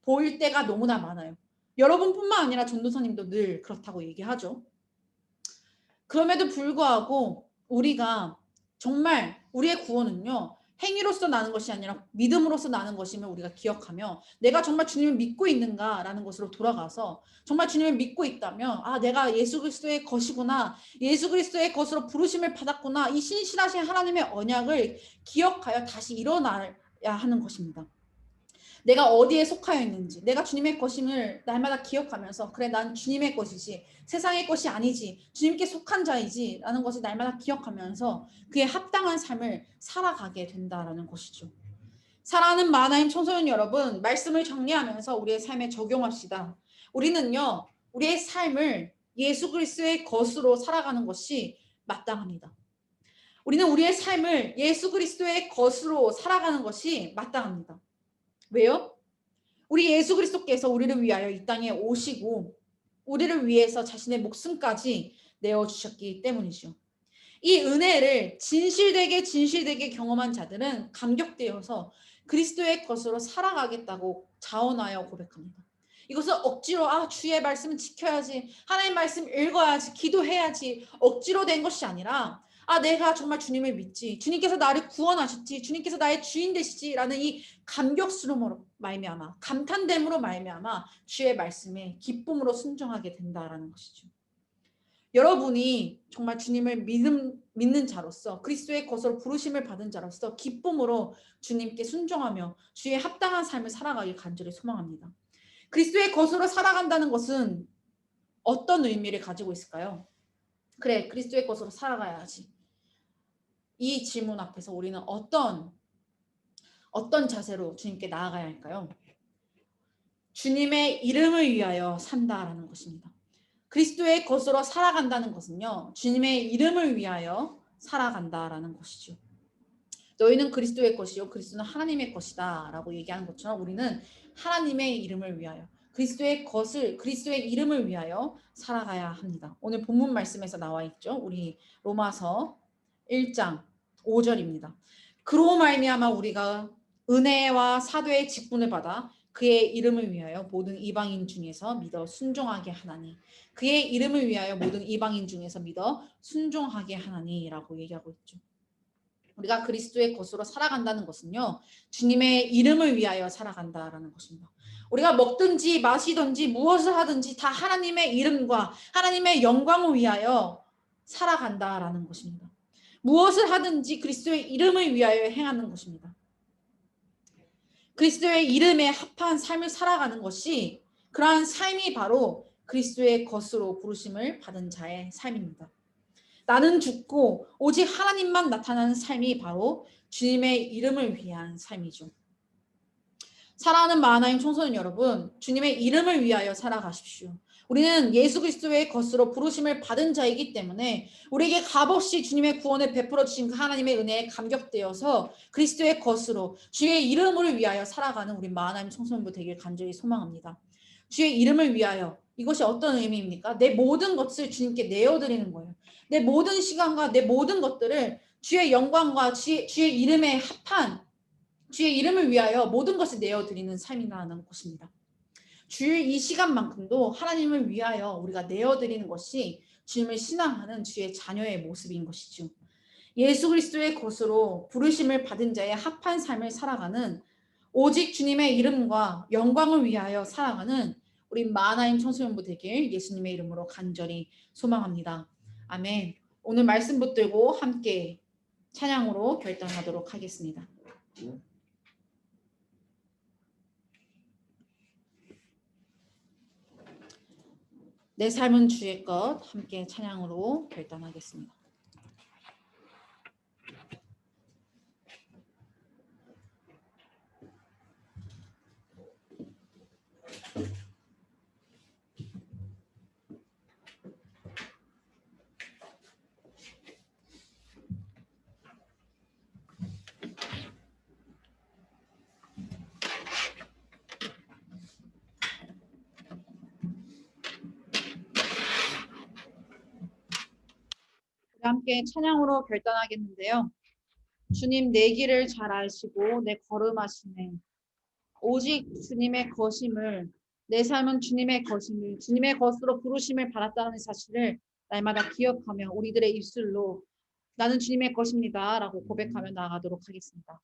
보일 때가 너무나 많아요. 여러분뿐만 아니라 전도사님도 늘 그렇다고 얘기하죠. 그럼에도 불구하고 우리가 정말 우리의 구원은요, 행위로서 나는 것이 아니라 믿음으로서 나는 것임을 우리가 기억하며, 내가 정말 주님을 믿고 있는가라는 것으로 돌아가서 정말 주님을 믿고 있다면, 내가 예수 그리스도의 것이구나, 예수 그리스도의 것으로 부르심을 받았구나, 이 신실하신 하나님의 언약을 기억하여 다시 일어나야 하는 것입니다. 내가 어디에 속하여 있는지, 내가 주님의 것임을 날마다 기억하면서, 그래, 난 주님의 것이지 세상의 것이 아니지, 주님께 속한 자이지 라는 것을 날마다 기억하면서 그에 합당한 삶을 살아가게 된다라는 것이죠. 사랑하는 마하나님 청소년 여러분, 말씀을 정리하면서 우리의 삶에 적용합시다. 우리는요, 우리의 삶을 예수 그리스도의 것으로 살아가는 것이 마땅합니다. 우리는 우리의 삶을 예수 그리스도의 것으로 살아가는 것이 마땅합니다. 왜요? 우리 예수 그리스도께서 우리를 위하여 이 땅에 오시고 우리를 위해서 자신의 목숨까지 내어주셨기 때문이죠. 이 은혜를 진실되게 경험한 자들은 감격되어서 그리스도의 것으로 살아가겠다고 자원하여 고백합니다. 이것을 억지로 주의 말씀을 지켜야지, 하나님 말씀 읽어야지, 기도해야지 억지로 된 것이 아니라 내가 정말 주님을 믿지, 주님께서 나를 구원하셨지, 주님께서 나의 주인 되시지라는 이 감격스러움으로 말미암아, 감탄됨으로 말미암아 주의 말씀에 기쁨으로 순종하게 된다라는 것이죠. 여러분이 정말 주님을 믿는 자로서, 그리스도의 것으로 부르심을 받은 자로서 기쁨으로 주님께 순종하며 주의 합당한 삶을 살아가길 간절히 소망합니다. 그리스도의 것으로 살아간다는 것은 어떤 의미를 가지고 있을까요? 그래, 그리스도의 것으로 살아가야지. 이 질문 앞에서 우리는 어떤 자세로 주님께 나아가야 할까요? 주님의 이름을 위하여 산다라는 것입니다. 그리스도의 것으로 살아간다는 것은요, 주님의 이름을 위하여 살아간다라는 것이죠. 너희는 그리스도의 것이요 그리스도는 하나님의 것이다 라고 얘기하는 것처럼 우리는 하나님의 이름을 위하여, 그리스도의 이름을 위하여 살아가야 합니다. 오늘 본문 말씀에서 나와 있죠. 우리 로마서 1장 5절입니다. 그로 말미암아 우리가 은혜와 사도의 직분을 받아 그의 이름을 위하여 모든 이방인 중에서 믿어 순종하게 하나니, 그의 이름을 위하여 모든 이방인 중에서 믿어 순종하게 하나니라고 얘기하고 있죠. 우리가 그리스도의 것으로 살아간다는 것은요, 주님의 이름을 위하여 살아간다라는 것입니다. 우리가 먹든지 마시든지 무엇을 하든지 다 하나님의 이름과 하나님의 영광을 위하여 살아간다라는 것입니다. 무엇을 하든지 그리스도의 이름을 위하여 행하는 것입니다. 그리스도의 이름에 합한 삶을 살아가는 것이, 그러한 삶이 바로 그리스도의 것으로 부르심을 받은 자의 삶입니다. 나는 죽고 오직 하나님만 나타나는 삶이 바로 주님의 이름을 위한 삶이죠. 사랑하는 마하나임 청소년 여러분, 주님의 이름을 위하여 살아가십시오. 우리는 예수 그리스도의 것으로 부르심을 받은 자이기 때문에 우리에게 값없이 주님의 구원을 베풀어 주신 그 하나님의 은혜에 감격되어서 그리스도의 것으로 주의 이름을 위하여 살아가는 우리 마하나임 청소년부 되길 간절히 소망합니다. 주의 이름을 위하여, 이것이 어떤 의미입니까? 내 모든 것을 주님께 내어드리는 거예요. 내 모든 시간과 내 모든 것들을 주의 영광과 주의 이름에 합한, 주의 이름을 위하여 모든 것을 내어드리는 삶이라는 것입니다. 주일 이 시간만큼도 하나님을 위하여 우리가 내어드리는 것이 주님을 신앙하는 주의 자녀의 모습인 것이죠. 예수 그리스도의 것으로 부르심을 받은 자의 합한 삶을 살아가는, 오직 주님의 이름과 영광을 위하여 살아가는 우리 마하나임 청소년부 되길 예수님의 이름으로 간절히 소망합니다. 아멘. 오늘 말씀 붙들고 함께 찬양으로 결단하도록 하겠습니다. 내 삶은 주의 것, 함께 찬양으로 결단하겠습니다. 함께 찬양으로 결단하겠는데요. 주님 내 길을 잘 아시고 내 걸음하시네. 오직 주님의 것임을, 내 삶은 주님의 것임을, 주님의 것으로 부르심을 받았다는 사실을 날마다 기억하며 우리들의 입술로 나는 주님의 것입니다 라고 고백하며 나아가도록 하겠습니다.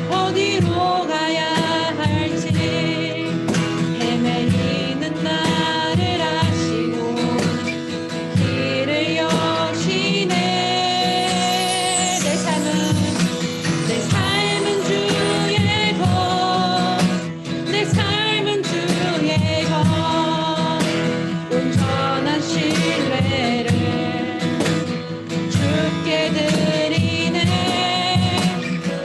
어디로 가야 할지 헤매이는 나를 아시고 길을 여시네. 내 삶은 주의 것, 내 삶은 주의 것, 온전한 신뢰를 주께 드리네.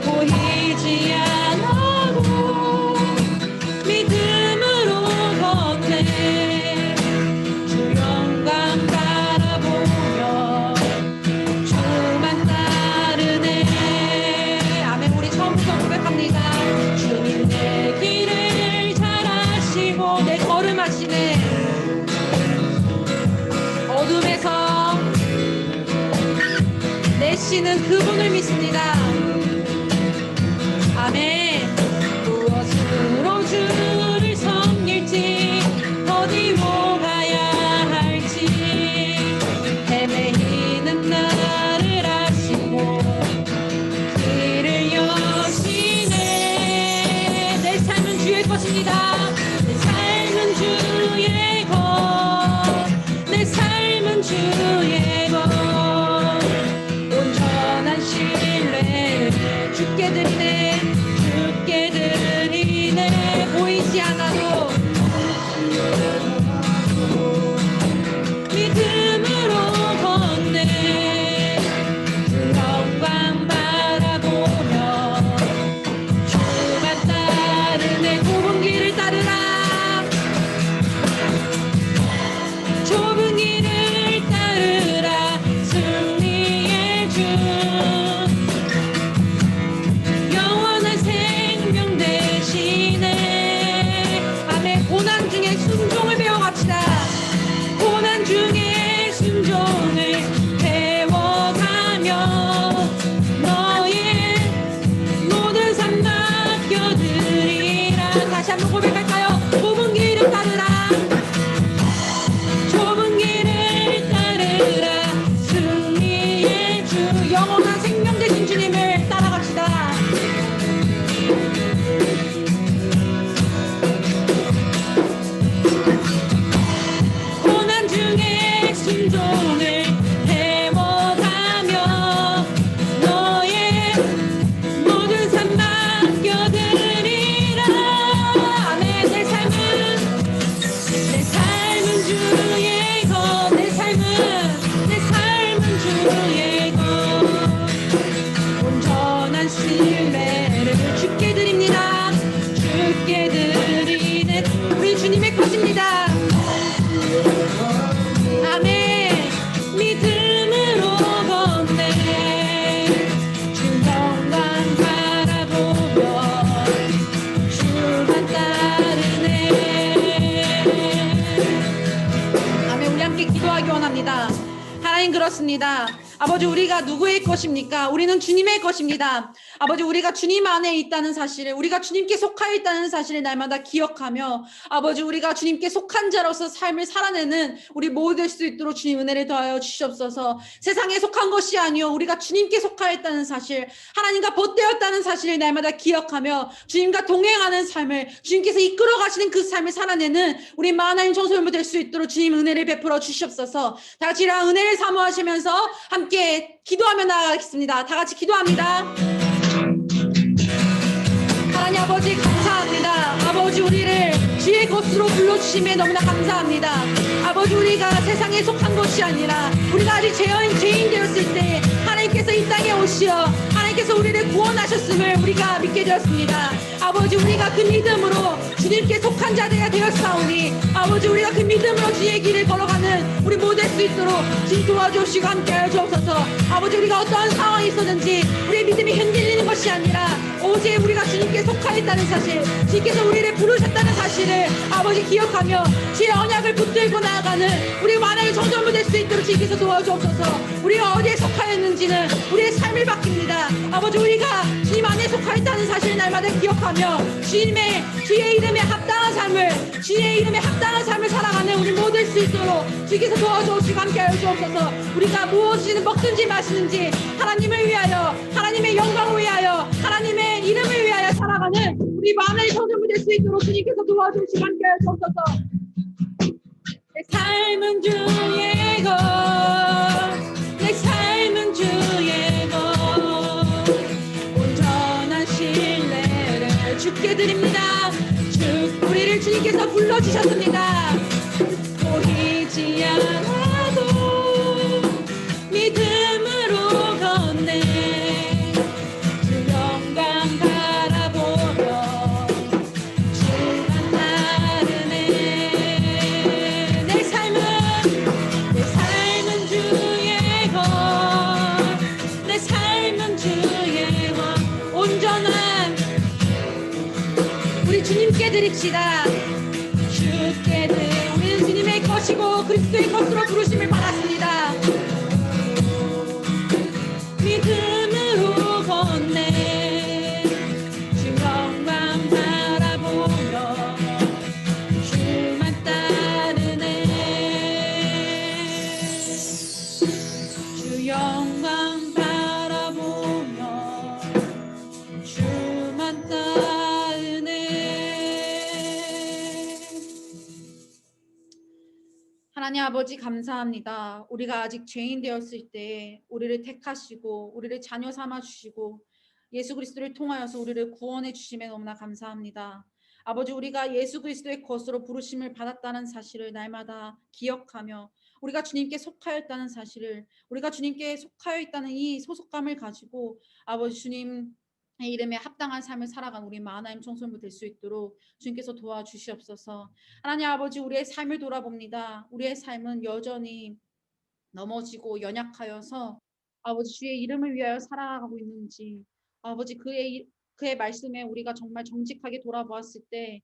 보이지 않아도 믿음으로 걷네. 주 영광 바라보며 주만 따르네. 아멘. 우리 처음부터 고백합니다. 주님 내 길을 잘 아시고 내 걸음하시네. 어둠에서 내시는 그분을 믿습니다. 아멘. 무엇으로 주를 섬길지 어디로 가야 할지 헤매이는 나를 아시고 길을 여시네. 내 삶은 주의 것입니다. 내 삶은 주의 것, 내 삶은 주의 것, 온전한 신뢰를 주께 드리네. 주께 드리네. 보이지 않아도 믿음으로 걷네. 주 영광 바라보며 주만 따르네. 좁은 길을 따르라. 좁은 길을 따르라. 승리의 주 영원한 생명 되시네. 아멘. 고난 중에 순종을 배워갑시다. 고난 중에 순종을 배워가며 너의 모든 삶 맡겨드리라. 다시 한번 고백할까요? 좁은 길을 따르라. 좁은 길을 따르라. 들었습니다. 아버지, 우리가 누구의 것입니까? 우리는 주님의 것입니다. 아버지, 우리가 주님 안에 있다는 사실을, 우리가 주님께 속하여 있다는 사실을 날마다 기억하며, 아버지, 우리가 주님께 속한 자로서 삶을 살아내는 우리 모두 될 수 있도록 주님 은혜를 더하여 주시옵소서. 세상에 속한 것이 아니요 우리가 주님께 속하여 있다는 사실, 하나님과 벗되었다는 사실을 날마다 기억하며 주님과 동행하는 삶을, 주님께서 이끌어 가시는 그 삶을 살아내는 우리 하나님 청소년부 될 수 있도록 주님 은혜를 베풀어 주시옵소서. 다 같이 이러한 은혜를 사모하시면서 함께 기도하며 나아가겠습니다. 다 같이 기도합니다. 하나님 아버지, 감사합니다. 아버지, 우리를 주의 것으로 불러주심에 너무나 감사합니다. 아버지, 우리가 세상에 속한 것이 아니라 우리가 아직 죄인 되었을 때 하나님께서 이 땅에 오시어 하나님께서 우리를 구원하셨음을 우리가 믿게 되었습니다. 아버지, 우리가 그 믿음으로 주님께 속한 자들이 되었사오니 아버지, 우리가 그 믿음으로 주의 길을 걸어가는 우리 모두 될 수 있도록 주님 도와주시고 함께하여 주옵소서. 아버지, 우리가 어떠한 상황이 있었는지 우리의 믿음이 흔들리는 것이 아니라 오직 우리가 주님께 속하였다는 사실, 주님께서 우리를 부르셨다는 사실을 아버지 기억하며 주의 언약을 붙들고 나아가는 우리 만왕의 청소년부 될 수 있도록 주님께서 도와주옵소서. 우리가 어디에 속하였는지는 우리의 삶을 바뀝니다. 아버지, 우리가 주님 안에 속하였다는 사실을 날마다 기억하며 주의 이름에 합당한 삶을, 주의 이름에 합당한 삶을 살아가는 우리 모두 될 수 있도록 주님께서 도와주시고 함께하여 주옵소서. 우리가 무엇이든 먹든지 마시는지 하나님을 위하여, 하나님의 영광을 위하여, 하나님의 이름을 위하여 살아가는 우리 만왕의 청소년부 될 수 있도록 주님께서 도와주시고 함께하여 주옵소서. 내 삶은 주의 것, 내 삶은 주의 것, 온전한 신뢰를 주께 드립니다. 우리를 주님께서 불러주셨습니다. 보이지 않아도 믿음으로 걷네. 주 영광 바라보며 주만 따르네. 내 삶은 주의 것, 내 삶은 주의 것, 온전한 우리 주님께 드립시다. 주께 드려 우리는 주님의 것이고 그리스도의 것으로 부르심을 받았습니다. 믿음으로 걷네. 주 영광 바라보며 주만 따르네. 주 영광 바라보며 주만 따르네. 하나님 아버지, 감사합니다. 우리가 아직 죄인 되었을 때 우리를 택하시고 우리를 자녀 삼아 주시고 예수 그리스도를 통하여서 우리를 구원해 주심에 너무나 감사합니다. 아버지, 우리가 예수 그리스도의 것으로 부르심을 받았다는 사실을 날마다 기억하며 우리가 주님께 속하였다는 사실을, 우리가 주님께 속하여 있다는 이 소속감을 가지고 아버지 주님의 이름에 합당한 삶을 살아간 우리 하나님 청소년부 될 수 있도록 주님께서 도와주시옵소서. 하나님 아버지, 우리의 삶을 돌아봅니다. 우리의 삶은 여전히 넘어지고 연약하여서 아버지 주의 이름을 위하여 살아가고 있는지, 아버지 그의 말씀에 우리가 정말 정직하게 돌아보았을 때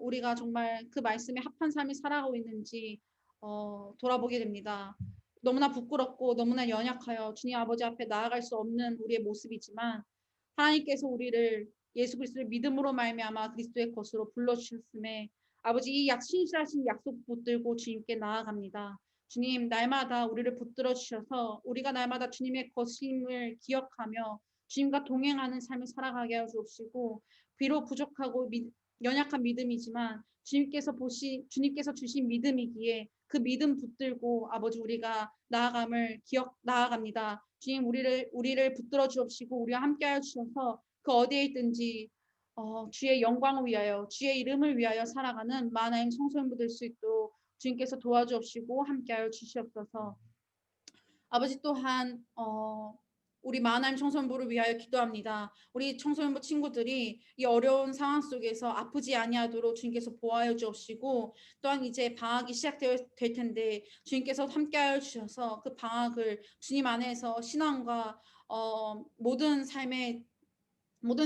우리가 정말 그 말씀에 합한 삶을 살아가고 있는지 돌아보게 됩니다. 너무나 부끄럽고 너무나 연약하여 주님 아버지 앞에 나아갈 수 없는 우리의 모습이지만 하나님께서 우리를 예수 그리스도의 믿음으로 말미암아 그리스도의 것으로 불러주셨음에 아버지 이 신실하신 약속 붙들고 주님께 나아갑니다. 주님, 날마다 우리를 붙들어 주셔서 우리가 날마다 주님의 것임을 기억하며 주님과 동행하는 삶을 살아가게 하여 주옵시고, 비록 부족하고 연약한 믿음이지만 주님께서 주신 믿음이기에 그 믿음 붙들고 아버지 우리가 나아갑니다. 주님, 우리를 붙들어 주옵시고 우리와 함께하여 주셔서 그 어디에 있든지 주의 영광을 위하여, 주의 이름을 위하여 살아가는 하나님 청소년부 될 수 있도록 주님께서 도와주옵시고 함께하여 주시옵소서. 아버지, 또한 우리 하나님 청소년부를 위하여 기도합니다. 우리 청소년부 친구들이 이 어려운 상황 속에서 아프지 아니하도록 주님께서 보호하여 주옵시고, 또한 이제 방학이 시작될 텐데 주님께서 함께하여 주셔서 그 방학을 주님 안에서 신앙과 모든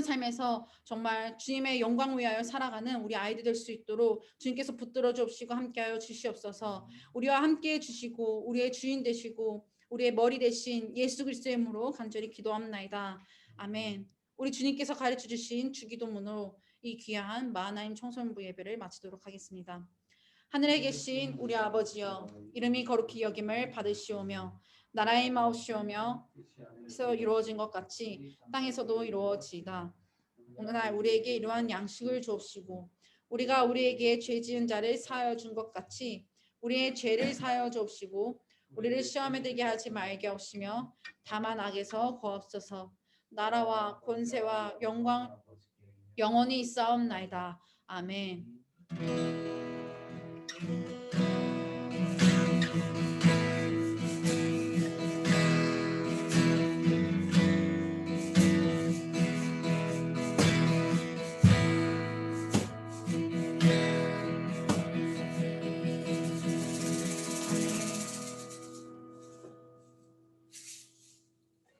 삶에서 정말 주님의 영광을 위하여 살아가는 우리 아이들 될 수 있도록 주님께서 붙들어 주옵시고 함께하여 주시옵소서. 우리와 함께해 주시고 우리의 주인 되시고 우리의 머리 대신 예수 그리스도의 이름으로 간절히 기도합나이다. 아멘. 우리 주님께서 가르쳐 주신 주기도문으로 이 귀한 마하나임 청소년부 예배를 마치도록 하겠습니다. 하늘에 계신 우리 아버지여, 이름이 거룩히 여김을 받으시오며 나라의 마옵시오며 에서 이루어진 것 같이 땅에서도 이루어지이다. 오늘날 우리에게 이러한 양식을 주옵시고 우리가 우리에게 죄 지은 자를 사하여 준 것 같이 우리의 죄를 사하여 주옵시고 우리를 시험에 들게 하지 말게 하시며 다만 악에서 구하옵소서. 나라와 권세와 영광 영원히 있사옵나이다. 아멘.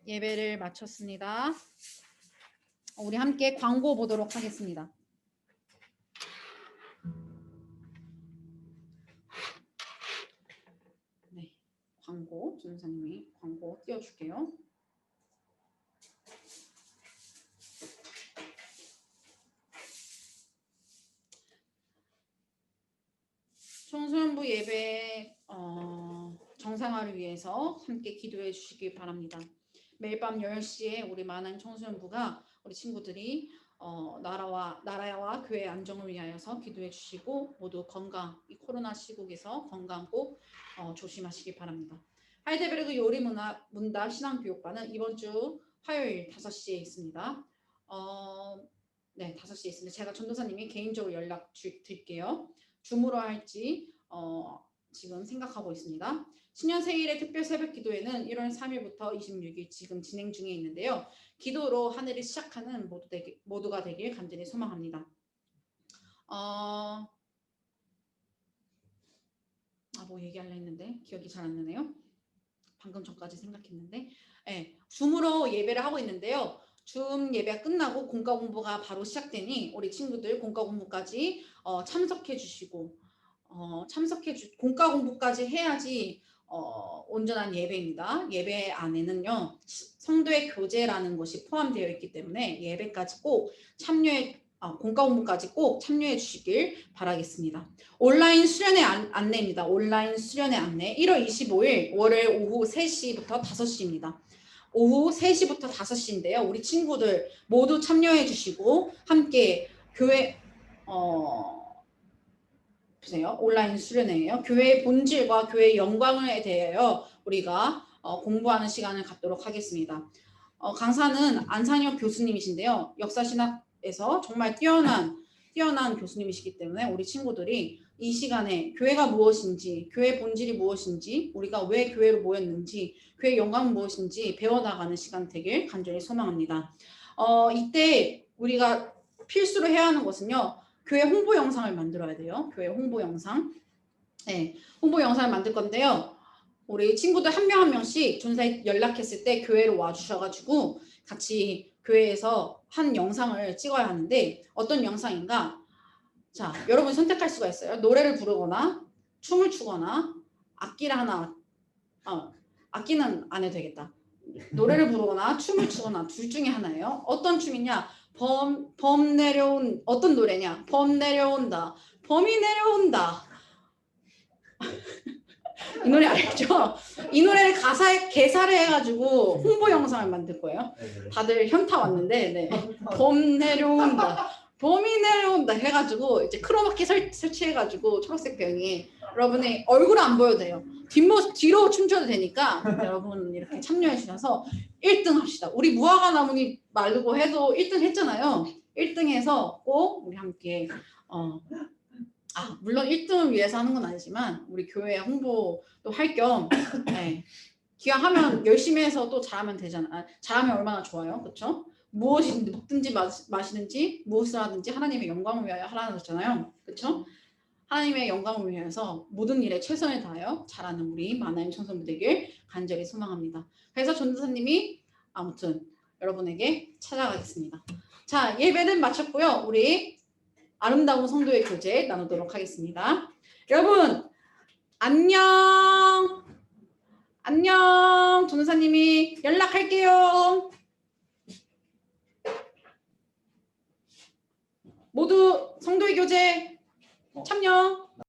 예배를 마쳤습니다. 우리 함께 광고 보도록 하겠습니다. 네, 광고 전사님이 광고 띄워줄게요. 청소년부 예배 정상화를 위해서 함께 기도해 주시기 바랍니다. 매일 밤 10시에 우리 마하나임 청소년부가 우리 친구들이 나라와 교회 안정을 위하여서 기도해 주시고 모두 건강, 이 코로나 시국에서 건강 꼭 조심하시기 바랍니다. 하이델베르그 요리문답 신앙교육반은 이번 주 화요일 5시에 있습니다. 네, 5시에 있습니다. 제가 전도사님이 개인적으로 연락 드릴게요. 줌으로 할지 지금 생각하고 있습니다. 신년 생일의 특별 새벽 기도회는 1월 3일부터 26일 지금 진행 중에 있는데요. 기도로 한 해를 시작하는 모두가 되길 간절히 소망합니다. 뭐 얘기하려 했는데 기억이 잘 안 나네요. 방금 전까지 생각했는데 네, 줌으로 예배를 하고 있는데요. 줌 예배가 끝나고 공과 공부가 바로 시작되니 우리 친구들 공과 공부까지 참석해 주시고 공과 공부까지 해야지 온전한 예배입니다. 예배 안에는요 성도의 교제라는 것이 포함되어 있기 때문에 예배까지 꼭 공과 공부까지 꼭 참여해 주시길 바라겠습니다. 온라인 수련회 안내입니다. 온라인 수련회 안내 1월 25일 월요일 오후 3시부터 5시입니다. 오후 3시부터 5시인데요. 우리 친구들 모두 참여해 주시고 함께 교회 보세요. 온라인 수련회예요. 교회의 본질과 교회의 영광에 대하여 우리가 공부하는 시간을 갖도록 하겠습니다. 강사는 안상혁 교수님이신데요. 역사신학에서 정말 뛰어난 교수님이시기 때문에 우리 친구들이 이 시간에 교회가 무엇인지, 교회의 본질이 무엇인지, 우리가 왜 교회로 모였는지, 교회의 영광은 무엇인지 배워나가는 시간 되길 간절히 소망합니다. 이때 우리가 필수로 해야 하는 것은요. 교회 홍보 영상을 만들어야 돼요. 교회 홍보 영상. 네, 홍보 영상을 만들 건데요. 우리 친구들 한 명 한 명씩 전사에 연락했을 때 교회로 와주셔가지고 같이 교회에서 한 영상을 찍어야 하는데 어떤 영상인가? 자, 여러분 선택할 수가 있어요. 노래를 부르거나 춤을 추거나 악기를 하나 악기는 안 해도 되겠다. 노래를 부르거나 춤을 추거나 둘 중에 하나예요. 어떤 춤이냐? 범 내려온 어떤 노래냐? 범 내려온다. 범이 내려온다. 이 노래 알죠? 이 노래를 가사에 개사를 해가지고 홍보 영상을 만들 거예요. 다들 현타 왔는데, 네. 범 내려온다. 범이 내려온다 해가지고 이제 크로마키 설치해가지고 초록색 병이 여러분의 얼굴 안 보여도 돼요. 뒤로 춤춰도 되니까 여러분 이렇게 참여해 주셔서 1등 합시다. 우리 무화과 나무니 말고 해도 1등 했잖아요. 1등 해서 꼭 우리 함께 물론 1등을 위해서 하는 건 아니지만 우리 교회 홍보도 할 겸 네. 기왕하면 열심히 해서 또 잘하면 되잖아. 잘하면 얼마나 좋아요. 그렇죠? 무엇이든지 먹든지 마시든지 무엇을 하든지 하나님의 영광을 위하여 하라는 거잖아요. 그렇죠? 하나님의 영광을 위해서 모든 일에 최선을 다하여 잘하는 우리 마하나임 청소년부 되길 간절히 소망합니다. 그래서 전도사님이 아무튼 여러분에게 찾아가겠습니다. 자, 예배는 마쳤고요. 우리 아름다운 성도의 교제 나누도록 하겠습니다. 여러분 안녕. 안녕. 전도사님이 연락할게요. 모두 성도의 교제 참여.